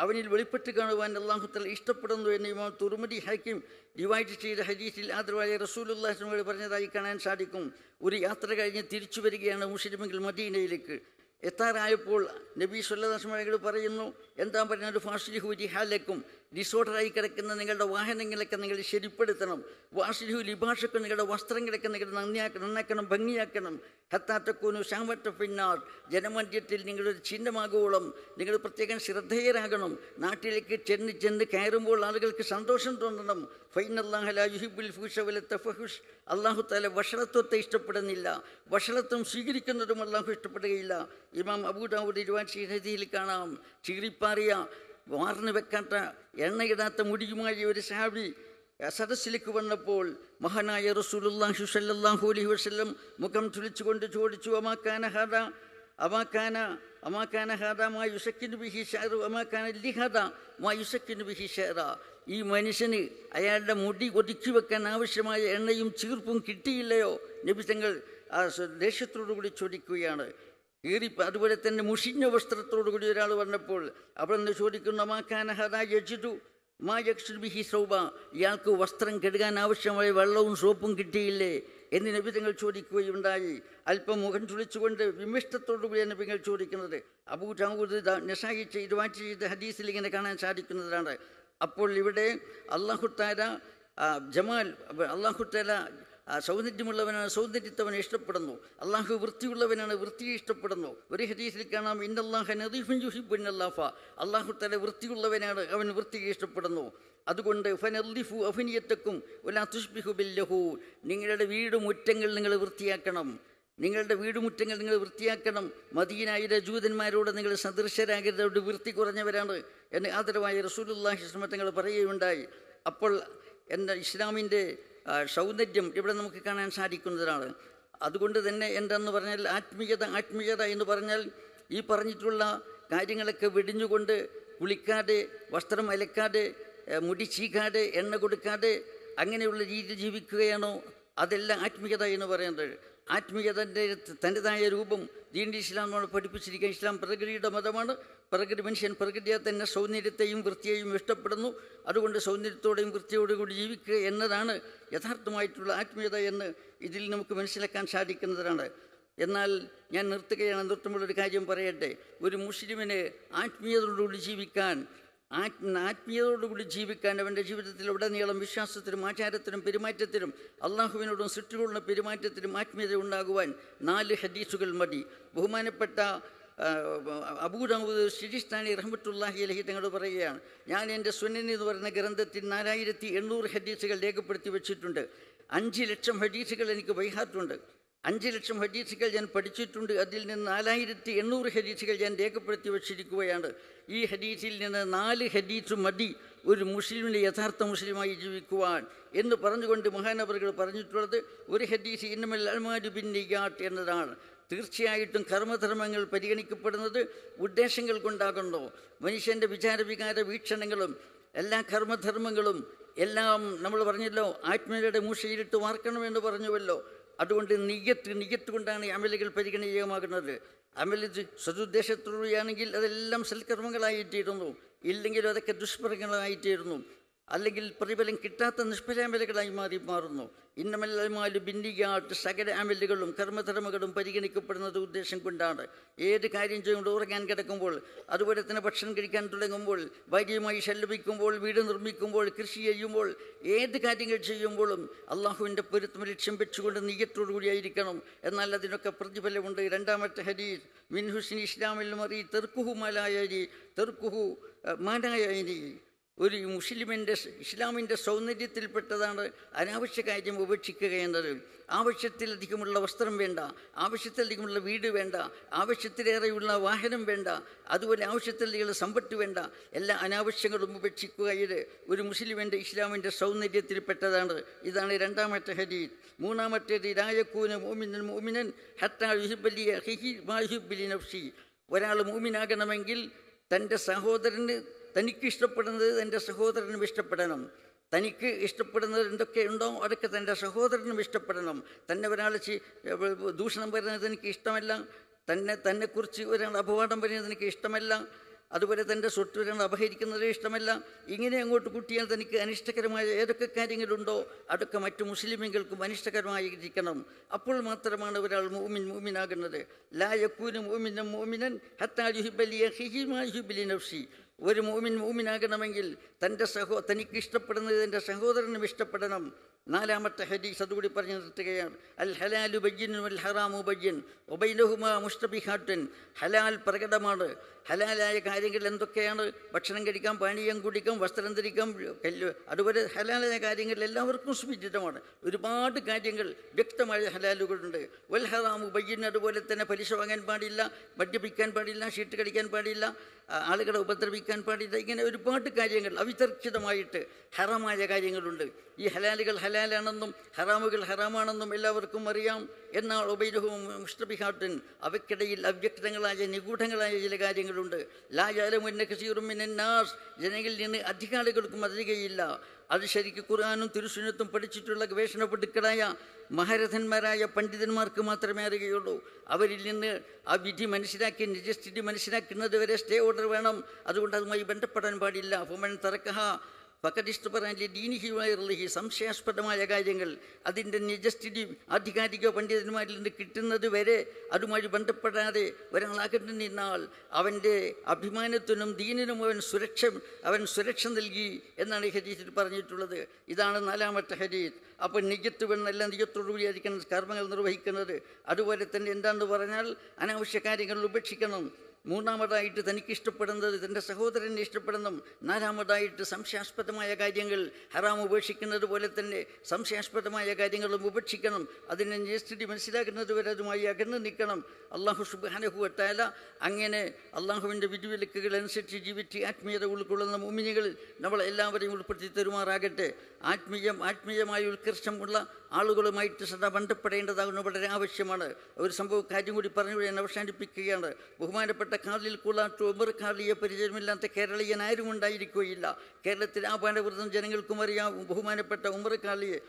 അവനിൽ വെളിപ്പെട്ട് കാണുവാൻ അല്ലാഹു തആല ഇഷ്ടപ്പെടുന്നു എന്ന് ഇമാം തുർമുദി ഹക്കീം റിവായത്ത് ചെയ്ത ഹദീസിൽ ആദരവായ റസൂലുള്ളാഹി സ്വല്ലല്ലാഹു അലൈഹി വസല്ലം പറഞ്ഞതായി കാണാൻ സാധിക്കും. ഒരു യാത്ര കഴിഞ്ഞ് തിരിച്ചു വരികയാണ് മുസ്ലിമുകൾ മദീനയിലേക്ക്. എത്താറായപ്പോൾ നബി സ്വല്ലല്ലാഹു അലൈഹി വസല്ലം പറയുന്നു, എന്താ പറയുന്നത്, ഫാസ്ലിഹു റിഹാലക്കും, ഡിസോർഡറായി കിടക്കുന്ന നിങ്ങളുടെ വാഹനങ്ങളൊക്കെ നിങ്ങൾ ശരിപ്പെടുത്തണം. വാസ്ലിഹു ലിബാഷക്കും, നിങ്ങളുടെ വസ്ത്രങ്ങളൊക്കെ നിങ്ങൾ നന്നാക്കണം, ഭംഗിയാക്കണം. ഹത്താത്തക്കൂനു ഷാമത്ത പിന്നാർ, ജനമധ്യത്തിൽ നിങ്ങളൊരു ചിഹ്നമാകുവോളം നിങ്ങൾ പ്രത്യേകം ശ്രദ്ധേയരാകണം. നാട്ടിലേക്ക് ചെന്ന് കയറുമ്പോൾ ആളുകൾക്ക് സന്തോഷം തോന്നണം. ഫൈനല്ലാഹ ലാ യുഹിബ്ബുൽ ഫുഹ്ശ വല തഫഹുഷ്, അല്ലാഹു തആല വഷളത്വത്തെ ഇഷ്ടപ്പെടുന്നില്ല, വഷളത്വം സ്വീകരിക്കുന്നതും അല്ലാഹു ഇഷ്ടപ്പെടുകയില്ല. ഇമാം അബൂ ദാവൂദ് റിവായത്ത് ചെയ്ത ഹദീസിൽ കാണാം, ചീറിപ്പാറിയ വാർന്നു വെക്കാത്ത എണ്ണയിടാത്ത മുടിയുമായി ഒരു സഹാബി സദസ്സിലേക്ക് വന്നപ്പോൾ മഹാനായ റസൂലുള്ളാഹി സ്വല്ലല്ലാഹു അലൈഹി വസല്ലം മുഖം ചുളിച്ചുകൊണ്ട് ചോദിച്ചു, ഈ മനുഷ്യന് അയാളുടെ മുടി ഒതുക്കി വെക്കാൻ ആവശ്യമായ എണ്ണയും ചീർപ്പും കിട്ടിയില്ലയോ? നബി തങ്ങൾ ദേഷ്യത്തോടുകൂടി ചോദിക്കുകയാണ്. അതുപോലെ തന്നെ മുഷിഞ്ഞ വസ്ത്രത്തോടു കൂടി ഒരാൾ വന്നപ്പോൾ അവിടെ നിന്ന് ചോദിക്കുന്നു, ഇയാൾക്ക് വസ്ത്രം കെടുകാൻ ആവശ്യമായ വെള്ളവും സോപ്പും കിട്ടിയില്ലേ എന്ന് നബി തങ്ങൾ ചോദിക്കുകയുണ്ടായി. അല്പം മുഖം ചുളിച്ചുകൊണ്ട് വിമിഷ്ടത്തോടു കൂടിയാണ് നബികൾ ചോദിക്കുന്നത്. അബൂ ദാവൂദ് നസായി ചെയ്ത ഹദീസിൽ ഇങ്ങനെ കാണാൻ സാധിക്കുന്നതാണ്. അപ്പോൾ ഇവിടെ അല്ലാഹു തആല സൗന്ദര്യമുള്ളവനാണ്, സൗന്ദര്യത്തവനെ ഇഷ്ടപ്പെടുന്നു. അള്ളാഹു വൃത്തിയുള്ളവനാണ്, വൃത്തിയെ ഇഷ്ടപ്പെടുന്നു. ഒരു ഹദീസിൽ കാണാം, ഇന്നല്ലാഹ നദീഫുൻ യുഹിബ്ബുൻ നല്ലാഫ, അള്ളാഹു തആല വൃത്തിയുള്ളവനാണ്, അവൻ വൃത്തിയെ ഇഷ്ടപ്പെടുന്നു. അതുകൊണ്ട് ഫനദ്ദിഫു അഫ്നിയത്തക്കും വലാ തുശ്ബിഹു ബില്ലഹു, നിങ്ങളുടെ വീടുമുറ്റങ്ങൾ നിങ്ങൾ വൃത്തിയാക്കണം, നിങ്ങളുടെ വീടുമുറ്റങ്ങൾ നിങ്ങൾ വൃത്തിയാക്കണം. മദീനയിലെ ജൂതന്മാരോട് നിങ്ങൾ സദൃശരാകരുത്, അവരുടെ വൃത്തി കുറഞ്ഞവരാണ് എന്ന് ആദരവായ റസൂലുള്ളാഹി സ്വല്ലല്ലാഹു അലൈഹി വസല്ലം തങ്ങൾ പറയുകയുണ്ടായി. അപ്പോൾ എൻ്റെ ഇസ്ലാമിൻ്റെ സൗന്ദര്യം ഇവിടെ നമുക്ക് കാണാൻ സാധിക്കുന്നതാണ്. അതുകൊണ്ട് തന്നെ എന്താണെന്ന് പറഞ്ഞാൽ ആത്മീയത എന്ന് പറഞ്ഞാൽ ഈ പറഞ്ഞിട്ടുള്ള കാര്യങ്ങളൊക്കെ വെടിഞ്ഞുകൊണ്ട് കുളിക്കാതെ, വസ്ത്രം അലക്കാതെ, മുടി ചീകാതെ, എണ്ണ കൊടുക്കാതെ അങ്ങനെയുള്ള രീതിയിൽ ജീവിക്കുകയാണോ? അതല്ല ആത്മീയത എന്ന് പറയുന്നത്. ആത്മീയതൻ്റെ തൻ്റെതായ രൂപം ദീനുൽ ഇസ്ലാമാണ് പഠിപ്പിച്ചിരിക്കുക. ഇസ്ലാം പ്രകൃതിയുടെ മതമാണ്. മനുഷ്യൻ പ്രകൃതിയെ തന്നെ സൗന്ദര്യത്തെയും വൃത്തിയെയും ഇഷ്ടപ്പെടുന്നു. അതുകൊണ്ട് സൗന്ദര്യത്തോടെയും വൃത്തിയോടും കൂടി ജീവിക്കുക എന്നതാണ് യഥാർത്ഥമായിട്ടുള്ള ആത്മീയത എന്ന് ഇതിൽ നമുക്ക് മനസ്സിലാക്കാൻ സാധിക്കുന്നതാണ്. എന്നാൽ ഞാൻ നിർത്തുമ്പോഴൊരു കാര്യം പറയട്ടെ. ഒരു മുസ്ലിമിന് ആത്മീയതയോടുകൂടി ജീവിക്കാൻ അവൻ്റെ ജീവിതത്തിൽ ഉടനീളം വിശ്വാസത്തിലും ആചാരത്തിലും പെരുമാറ്റത്തിലും അള്ളാഹുവിനോടും സൃഷ്ടികളുടെ പെരുമാറ്റത്തിലും ആത്മീയത ഉണ്ടാകുവാൻ 4 ഹദീസുകൾ മതി. ബഹുമാനപ്പെട്ട അബൂ ദാവൂദ് സിജിസ്താനി റഹ്മത്തുള്ളാഹി അലൈഹി തങ്ങളോട് പറയുകയാണ്, ഞാൻ എൻ്റെ സുനൻ എന്ന് പറയുന്ന ഗ്രന്ഥത്തിൽ 4800 ഹദീസുകൾ രേഖപ്പെടുത്തി വെച്ചിട്ടുണ്ട്. 5 ലക്ഷം ഹദീസുകൾ എനിക്ക് ബൈഹാത്തുണ്ട്. 5 ലക്ഷം ഹദീസുകൾ ഞാൻ പഠിച്ചിട്ടുണ്ട്. അതിൽ നിന്ന് 4800 ഹദീസുകൾ ഞാൻ രേഖപ്പെടുത്തി വച്ചിരിക്കുകയാണ്. ഈ ഹദീസിൽ നിന്ന് 4 ഹദീസ് മതി ഒരു മുസ്ലിമിന് യഥാർത്ഥ മുസ്ലിമായി ജീവിക്കുവാൻ എന്ന് പറഞ്ഞുകൊണ്ട് മഹാനവറുകൾ പറഞ്ഞിട്ടുള്ളത് ഒരു ഹദീസ് ഇന്നമൽ അഅ്മാലു ബിന്നിയ്യാത്ത് എന്നതാണ്. തീർച്ചയായിട്ടും കർമ്മധർമ്മങ്ങൾ പരിഗണിക്കപ്പെടുന്നത് ഉദ്ദേശങ്ങൾ കൊണ്ടാകുന്നു. മനുഷ്യൻ്റെ വിചാരവികാര വീക്ഷണങ്ങളും എല്ലാ കർമ്മധർമ്മങ്ങളും എല്ലാം നമ്മൾ പറഞ്ഞല്ലോ, ആത്മീയതയുടെ മൂശയിലിട്ട് വാർക്കണമെന്ന് പറഞ്ഞുവല്ലോ. അതുകൊണ്ട് നിയ്യത്ത് കൊണ്ടാണ് അമലുകൾ പരിഗണനീയമാകുന്നത്. അമൽ സതുദ്ദേശത്തോടെയാണെങ്കിൽ അതെല്ലാം സൽക്കർമ്മങ്ങളായിത്തീരുന്നു, ഇല്ലെങ്കിൽ അതൊക്കെ ദുഷ്കർമ്മങ്ങളായിത്തീരുന്നു. അല്ലെങ്കിൽ പ്രതിഫലം കിട്ടാത്ത നിഷ്ഫലാമലുകളായി മാറുന്നു. ഇന്നമല്ലമാലു ബിന്നിയാട്ട് സകല അമലുകളും കർമ്മധർമ്മങ്ങളും പരിഗണിക്കപ്പെടുന്നത് ഉദ്ദേശം കൊണ്ടാണ്. ഏത് കാര്യം ചെയ്യുമ്പോൾ ഉറങ്ങാൻ കിടക്കുമ്പോൾ, അതുപോലെ തന്നെ ഭക്ഷണം കഴിക്കാൻ തുടങ്ങുമ്പോൾ, ഭാര്യയുമായി ശല്യപിക്കുമ്പോൾ, വീട് നിർമ്മിക്കുമ്പോൾ, കൃഷി ചെയ്യുമ്പോൾ, ഏത് കാര്യങ്ങൾ ചെയ്യുമ്പോഴും അള്ളാഹുവിൻ്റെ പൊരുത്തം ലക്ഷ്യം വെച്ചുകൊണ്ട് നിയ്യത്തോടുകൂടിയായിരിക്കണം. എന്നാൽ അതിനൊക്കെ പ്രതിഫലമുണ്ട്. രണ്ടാമത്തെ ഹദീസ്, മിൻ ഹുസ്നി ഇസ്ലാമിൽ മറി തെർക്കുഹു മാലായരി തെർക്കുഹു മാനായരി. ഒരു മുസ്ലിമിൻ്റെ ഇസ്ലാമിൻ്റെ സൗന്ദര്യത്തിൽപ്പെട്ടതാണ് അനാവശ്യ കാര്യം ഉപേക്ഷിക്കുക എന്നത്. ആവശ്യത്തിലധികമുള്ള വസ്ത്രം വേണ്ട, ആവശ്യത്തിലധികമുള്ള വീട് വേണ്ട, ആവശ്യത്തിലേറെയുള്ള വാഹനം വേണ്ട, അതുപോലെ ആവശ്യത്തിലധികമുള്ള സമ്പത്ത് വേണ്ട, എല്ലാ അനാവശ്യങ്ങളും ഉപേക്ഷിക്കുക. ഇത് ഒരു മുസ്ലിമിൻ്റെ ഇസ്ലാമിൻ്റെ സൗന്ദര്യത്തിൽപ്പെട്ടതാണ്. ഇതാണ് രണ്ടാമത്തെ ഹദീസ്. മൂന്നാമത്തേത്, ലായകൂന മുഅ്മിനൻ മുഅ്മിനൻ ഹത്താ യുഹിബ്ബ ലിഅഖിഹി മാ യുഹിബ്ബു ലിനഫ്സിഹി. ഒരാൾ മുഅ്മിനാകണമെങ്കിൽ തൻ്റെ സഹോദരന് തനിക്ക് ഇഷ്ടപ്പെടുന്നത് തൻ്റെ സഹോദരനും ഇഷ്ടപ്പെടണം. തനിക്ക് ഇഷ്ടപ്പെടുന്നത് എന്തൊക്കെ ഉണ്ടോ അതൊക്കെ തൻ്റെ സഹോദരനും ഇഷ്ടപ്പെടണം. തന്നെ ഒരാൾ ദൂഷണം പറയുന്നത് എനിക്ക് ഇഷ്ടമല്ല, തന്നെക്കുറിച്ച് ഒരാൾ അപവാദം പറയുന്നത് എനിക്ക് ഇഷ്ടമല്ല, അതുപോലെ തൻ്റെ സ്വത്ത് ഒരാൾ അപഹരിക്കുന്നത് ഇഷ്ടമല്ല. ഇങ്ങനെ അങ്ങോട്ട് കൂട്ടിയാൽ തനിക്ക് അനിഷ്ടകരമായ ഏതൊക്കെ കാര്യങ്ങളുണ്ടോ അതൊക്കെ മറ്റു മുസ്ലിമുകൾക്കും അനിഷ്ടകരമായിരിക്കണം. അപ്പോൾ മാത്രമാണ് ഒരാൾ മുഅ്മിനാകുന്നത്. ലാ യകൂനു മുഅ്മിനൻ മുഅ്മിനൻ ഹത്താ യുഹിബ്ബ ലിഅഖിഹി മാ യുഹിബ്ബു ലിനഫ്സിഹി. ഒരു മുഅ്മിനാകണമെങ്കിൽ തനിക്ക് ഇഷ്ടപ്പെടുന്നത് തൻ്റെ സഹോദരനും ഇഷ്ടപ്പെടണം. നാലാമത്തെ ഹദീസ് അതുകൂടി പറഞ്ഞു നിർത്തുകയാണ്. അൽ ഹലാലു ബയ്യിനുൻ വൽ ഹറാമു ബയ്യിൻ വബൈനഹുമാ മുസ്തബിഹാത്തുൻ. ഹലാൽ പ്രകടമാണ്. ഹലാലായ കാര്യങ്ങൾ എന്തൊക്കെയാണ്? ഭക്ഷണം കഴിക്കാം, പാനീയം കുടിക്കാം, വസ്ത്രം ധരിക്കാം, അതുപോലെ ഹലാലായ കാര്യങ്ങൾ എല്ലാവർക്കും സുവിദിതമാണ്. ഒരുപാട് കാര്യങ്ങൾ വ്യക്തമായ ഹലാലുകളുണ്ട്. വൽ ഹറാമു ബയ്യിൻ, അതുപോലെ തന്നെ പലിശ വാങ്ങാൻ പാടില്ല, മദ്യപിക്കാൻ പാടില്ല, ഷീട്ട് കളിക്കാൻ പാടില്ല, ആളുകളെ ഉപദ്രവിക്കാൻ പാടില്ല. ഇങ്ങനെ ഒരുപാട് കാര്യങ്ങൾ അവിതർക്കിതമായിട്ട് ഹറാമായ കാര്യങ്ങളുണ്ട്. ഈ ഹലാലുകൾ ഹലാലാണെന്നും ഹറാമുകൾ ഹറാമാണെന്നും എല്ലാവർക്കും അറിയാം. എന്നാൽ ഉബൈനഹും മുസ്തബിഹാത്തുൻ, അവയ്ക്കിടയിൽ അവ്യക്തങ്ങളായ നിഗൂഢങ്ങളായ ചില കാര്യങ്ങളുണ്ട്. ലാ യഅലമുന്ന കസീറും മിനന്നാസ്, ജനങ്ങളിൽ നിന്ന് അധികാരികൾക്കും അറിയുകയില്ല. അത് ശരിക്കും ഖുർആനും തിരുസുന്നത്തും പഠിച്ചിട്ടുള്ള ഗവേഷണപ്പെടുക്കളായ മഹാരഥന്മാരായ പണ്ഡിതന്മാർക്ക് മാത്രമേ അറിയുകയുള്ളൂ. അവരിൽ നിന്ന് ആ വിധി മനസ്സിലാക്കി നിജസ്ഥിതി മനസ്സിലാക്കുന്നത് വരെ സ്റ്റേ ഓർഡർ വേണം. അതുകൊണ്ട് അതുമായി ബന്ധപ്പെടാൻ പാടില്ല. ഫമൻ തറക്കഹ ഫഖദിസ്തബറഅ ദീനിഹി വഗൈറിഹി. സംശയാസ്പദമായ കാര്യങ്ങൾ അതിൻ്റെ നിജസ്ഥിതി ആധികാരിക പണ്ഡിതന്മാരിൽ നിന്ന് കിട്ടുന്നത് വരെ അതുമായി ബന്ധപ്പെടാതെ ഒരാളാകേണ്ടി നിന്നാൽ അവൻ്റെ അഭിമാനത്തിനും ദീനിനും അവൻ സുരക്ഷ നൽകി എന്നാണ് ഈ ഹദീസിൽ പറഞ്ഞിട്ടുള്ളത്. ഇതാണ് നാലാമത്തെ ഹദീസ്. അപ്പോൾ നിയ്യത്ത് വേണമെല്ലാം നിയ്യത്തോടുകൂടിയായിരിക്കണം കർമ്മങ്ങൾ നിർവഹിക്കുന്നത്. അതുപോലെ തന്നെ എന്താണെന്ന് പറഞ്ഞാൽ അനാവശ്യ കാര്യങ്ങൾ ഉപേക്ഷിക്കണം. മൂന്നാമതായിട്ട് തനിക്കിഷ്ടപ്പെടുന്നത് തൻ്റെ സഹോദരനെ ഇഷ്ടപ്പെടണം. നാലാമതായിട്ട് സംശയാസ്പദമായ കാര്യങ്ങൾ ഹറാം ഉപേക്ഷിക്കുന്നത് പോലെ തന്നെ സംശയാസ്പദമായ കാര്യങ്ങളും ഉപേക്ഷിക്കണം. അതിനെ നിജസ്ഥിതി മനസ്സിലാക്കുന്നത് വരെ അതുമായി അകന്ന് നിൽക്കണം. അള്ളാഹു സുബ്ഹാനഹു വ തആല അങ്ങനെ അള്ളാഹുവിൻ്റെ വിധിവിലക്കുകൾ അനുസരിച്ച് ജീവിച്ച് ആത്മീയത ഉൾക്കൊള്ളുന്ന മുഅ്മിനീങ്ങളിൽ നമ്മളെല്ലാവരെയും ഉൾപ്പെടുത്തി തരുമാറാകട്ടെ. ആത്മീയമായ ഉത്കർഷമുള്ള ആളുകളുമായിട്ട് സദാ ബന്ധപ്പെടേണ്ടതാകുന്ന വളരെ ആവശ്യമാണ്. ഒരു കാര്യം കൂടി പറഞ്ഞു ഞാൻ അവസാനിപ്പിക്കുകയാണ്. ബഹുമാനപ്പെട്ട ഖാദിൽ കുളാട്ട് ഉമർ ഖാദിയെ പരിചയമില്ലാത്ത കേരളീയൻ ആരും ഉണ്ടായിരിക്കുകയില്ല. കേരളത്തിൽ ആപാനവൃതം ജനങ്ങൾക്കും അറിയാം. ബഹുമാനപ്പെട്ട ഉമർ ഖാദിയെ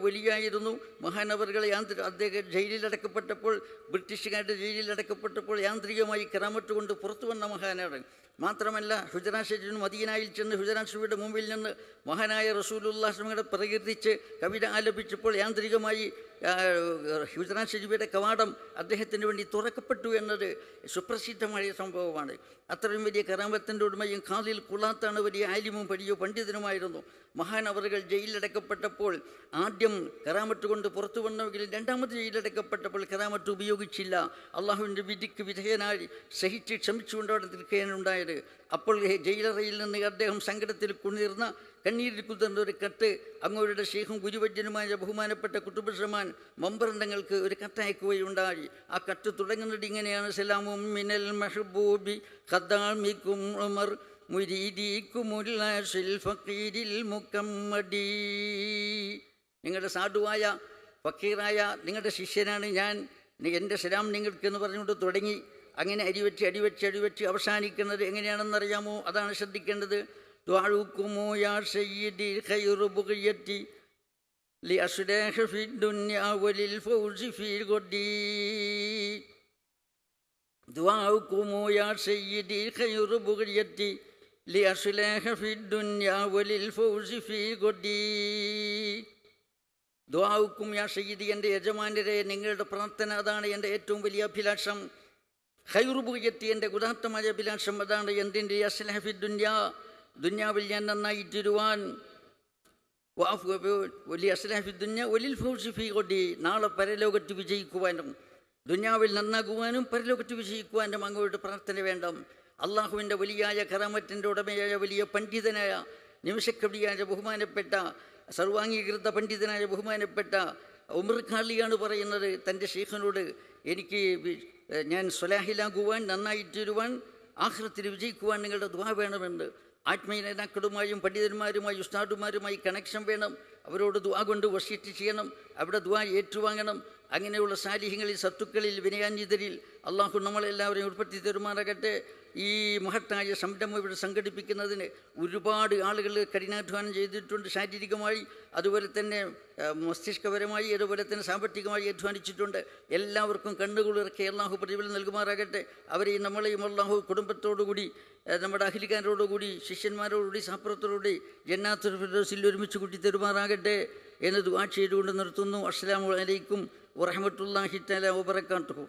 വലിയായിരുന്നു. മഹാനവറുകളെ അദ്ദേഹം ജയിലിലടക്കപ്പെട്ടപ്പോൾ, ബ്രിട്ടീഷുകാരുടെ ജയിലിലടക്കപ്പെട്ടപ്പോൾ യാന്ത്രികമായി കറാമത്ത് കൊണ്ട് പുറത്തു വന്ന മഹാനാണ്. മാത്രമല്ല ഹുജറാ ഷരീഫിന് മദീനയിൽ ചെന്ന് ഹുജറാ ഷരീഫിയുടെ മുമ്പിൽ നിന്ന് മഹാനായ റസൂലുള്ളാഹി സ്വല്ലല്ലാഹു അലൈഹി വസല്ലം പ്രകീർത്തിച്ച് കവിത ആലപിച്ചപ്പോൾ യാന്ത്രികമായി ഹുജറാ ഷരീഫിയുടെ കവാടം അദ്ദേഹത്തിന് വേണ്ടി തുറക്കപ്പെട്ടു എന്നത് സുപ്രസിദ്ധമായ സംഭവമാണ്. അത്രയും വലിയ കറാമത്തിൻ്റെ ഉടമയും ഖാദിൽ കുളാത്താണ്. വലിയ ആലിമും വലിയ പണ്ഡിതനുമായിരുന്നു. മഹാനവറുകൾ ജയിലിലടക്കപ്പെട്ടപ്പോൾ ആദ്യം കറാമത്ത് കൊണ്ട് പുറത്തു വന്നെങ്കിലും രണ്ടാമത് ജയിലിലടക്കപ്പെട്ടപ്പോൾ കറാമത്ത് ഉപയോഗിച്ചില്ല. അള്ളാഹുവിൻ്റെ വിധിക്ക് വിധേയനായി സഹിച്ച് ക്ഷമിച്ചുകൊണ്ട് അവിടെ നിൽക്കുകയാണുണ്ടായത്. അപ്പോൾ ജയിലറയിൽ നിന്ന് അദ്ദേഹം സങ്കടത്തിൽ കുളിർന്ന കണ്ണീരിൽ കുതിർന്ന ഒരു കത്ത് അങ്ങോരുടെ ഷെയ്ഖും ഗുരുവര്യനുമായ ബഹുമാനപ്പെട്ട കുതുബുസ്സമാൻ മമ്പറന്തങ്ങൾക്ക് ഒരു കത്തയക്കുകയുണ്ടായി. ആ കത്ത് തുടങ്ങുന്നത് ഇങ്ങനെയാണ്: സലാമും മിനൽ മഹ്ബൂബി ഖദ്ദാമികും ഉമർ മുരീദികുമുൽ അശിൽ ഫഖീരിൽ മുകമ്മദി. നിങ്ങളുടെ സാധുവായ ഫക്കീറായ നിങ്ങളുടെ ശിഷ്യനാണ് ഞാൻ, എൻ്റെ സലാം നിങ്ങൾക്കെന്ന് പറഞ്ഞുകൊണ്ട് തുടങ്ങി. അങ്ങനെ അടിവെച്ച് അവസാനിക്കുന്നത് എങ്ങനെയാണെന്നറിയാമോ? അതാണ് ശ്രദ്ധിക്കേണ്ടത്. ദുആഉകുമു യാ സയ്യിദി ഖൈറു ബുഖിയത്തി ലിഅസ്ലാഹി ഫിദ്ദുനിയ വലിൽ ഫൗസി ഫിൽ ഗദി. ദുആഉകുമു യാ സയ്യിദി ഖൈറു ബുഖിയത്തി لأصلح في الدنيا وللفوز في غدي. ദുആഉക്കും യാ സയ്യിദി, എൻ്റെ യജമാനരെ, നിങ്ങളുടെ പ്രാർത്ഥന അതാണ് എൻ്റെ ഏറ്റവും വലിയ അഭിലാഷം. ഖൈറുബുയത്തി, എൻ്റെ ഉദാത്തമായ അഭിലാഷം അതാണ്. എന്തിൻ്റെ? അസ്ലഹ ഫി ദുനിയ, ദുനിയാവിൽ ഞാൻ നന്നായിട്ടിരുവാൻ. അസ്ലഹ ഫി ദുനിയ വലിൽ ഫൗസി ഫി ഗദി, നാളെ പരലോകത്ത് വിജയിക്കുവാനും ദുനിയാവിൽ നന്നാകുവാനും പരലോകത്ത് വിജയിക്കുവാനും അങ്ങോട്ട് പ്രാർത്ഥന വേണം. അള്ളാഹുവിൻ്റെ വലിയായ കറാമത്തിൻ്റെ ഉടമയായ വലിയ പണ്ഡിതനായ നിമിഷക്കവിയായ ബഹുമാനപ്പെട്ട സർവാംഗീകൃത പണ്ഡിതനായ ബഹുമാനപ്പെട്ട ഉമർ ഖാലിയാണ് പറയുന്നത് തൻ്റെ ഷെയ്ഖിനോട്, ഞാൻ സ്വലാഹിലാകുവാൻ, നന്നായിട്ടിരുവാൻ, ആഖിറത്തിൽ വിജയിക്കുവാൻ നിങ്ങളുടെ ദുആ വേണമെന്ന്. ആത്മീയ നേതാക്കളുമായും പണ്ഡിതന്മാരുമായി ഉസ്താദുമാരുമായി കണക്ഷൻ വേണം. അവരോട് ദുആ കൊണ്ട് വസിയത്ത് ചെയ്യണം, അവിടെ ദുആ ഏറ്റുവാങ്ങണം. അങ്ങനെയുള്ള സാലിഹ്യങ്ങളിൽ, സത്തുക്കളിൽ, വിനയാന്വിതരിൽ അള്ളാഹു നമ്മളെല്ലാവരെയും ഉൾപ്പെടുത്തി തരുമാറാകട്ടെ. ഈ മഹത്തായ സംരംഭം ഇവിടെ സംഘടിപ്പിക്കുന്നതിന് ഒരുപാട് ആളുകൾ കഠിനാധ്വാനം ചെയ്തിട്ടുണ്ട്. ശാരീരികമായി, അതുപോലെ തന്നെ മസ്തിഷ്കപരമായി, അതുപോലെ തന്നെ സാമ്പത്തികമായി അധ്വാനിച്ചിട്ടുണ്ട്. എല്ലാവർക്കും കണ്ണുകുളിറക്കി അള്ളാഹു പ്രതിഫലം നൽകുമാറാകട്ടെ. അവരെയും നമ്മളെയും അള്ളാഹു കുടുംബത്തോടുകൂടി, നമ്മുടെ അഹ്ലിക്കാരോടുകൂടി, ശിഷ്യന്മാരോടുകൂടി, സഹപ്രവർത്തകരോടുകൂടി ജന്നാത്തുൽ ഫിർദൗസിൽ ഒരുമിച്ച് കൂട്ടി തരുമാറാകട്ടെ എന്ന് ദുആ ചെയ്തുകൊണ്ട് നിർത്തുന്നു. അസ്സലാമു അലൈക്കും വറഹ്മത്തുള്ളാഹി തആല വബറകാതുഹു.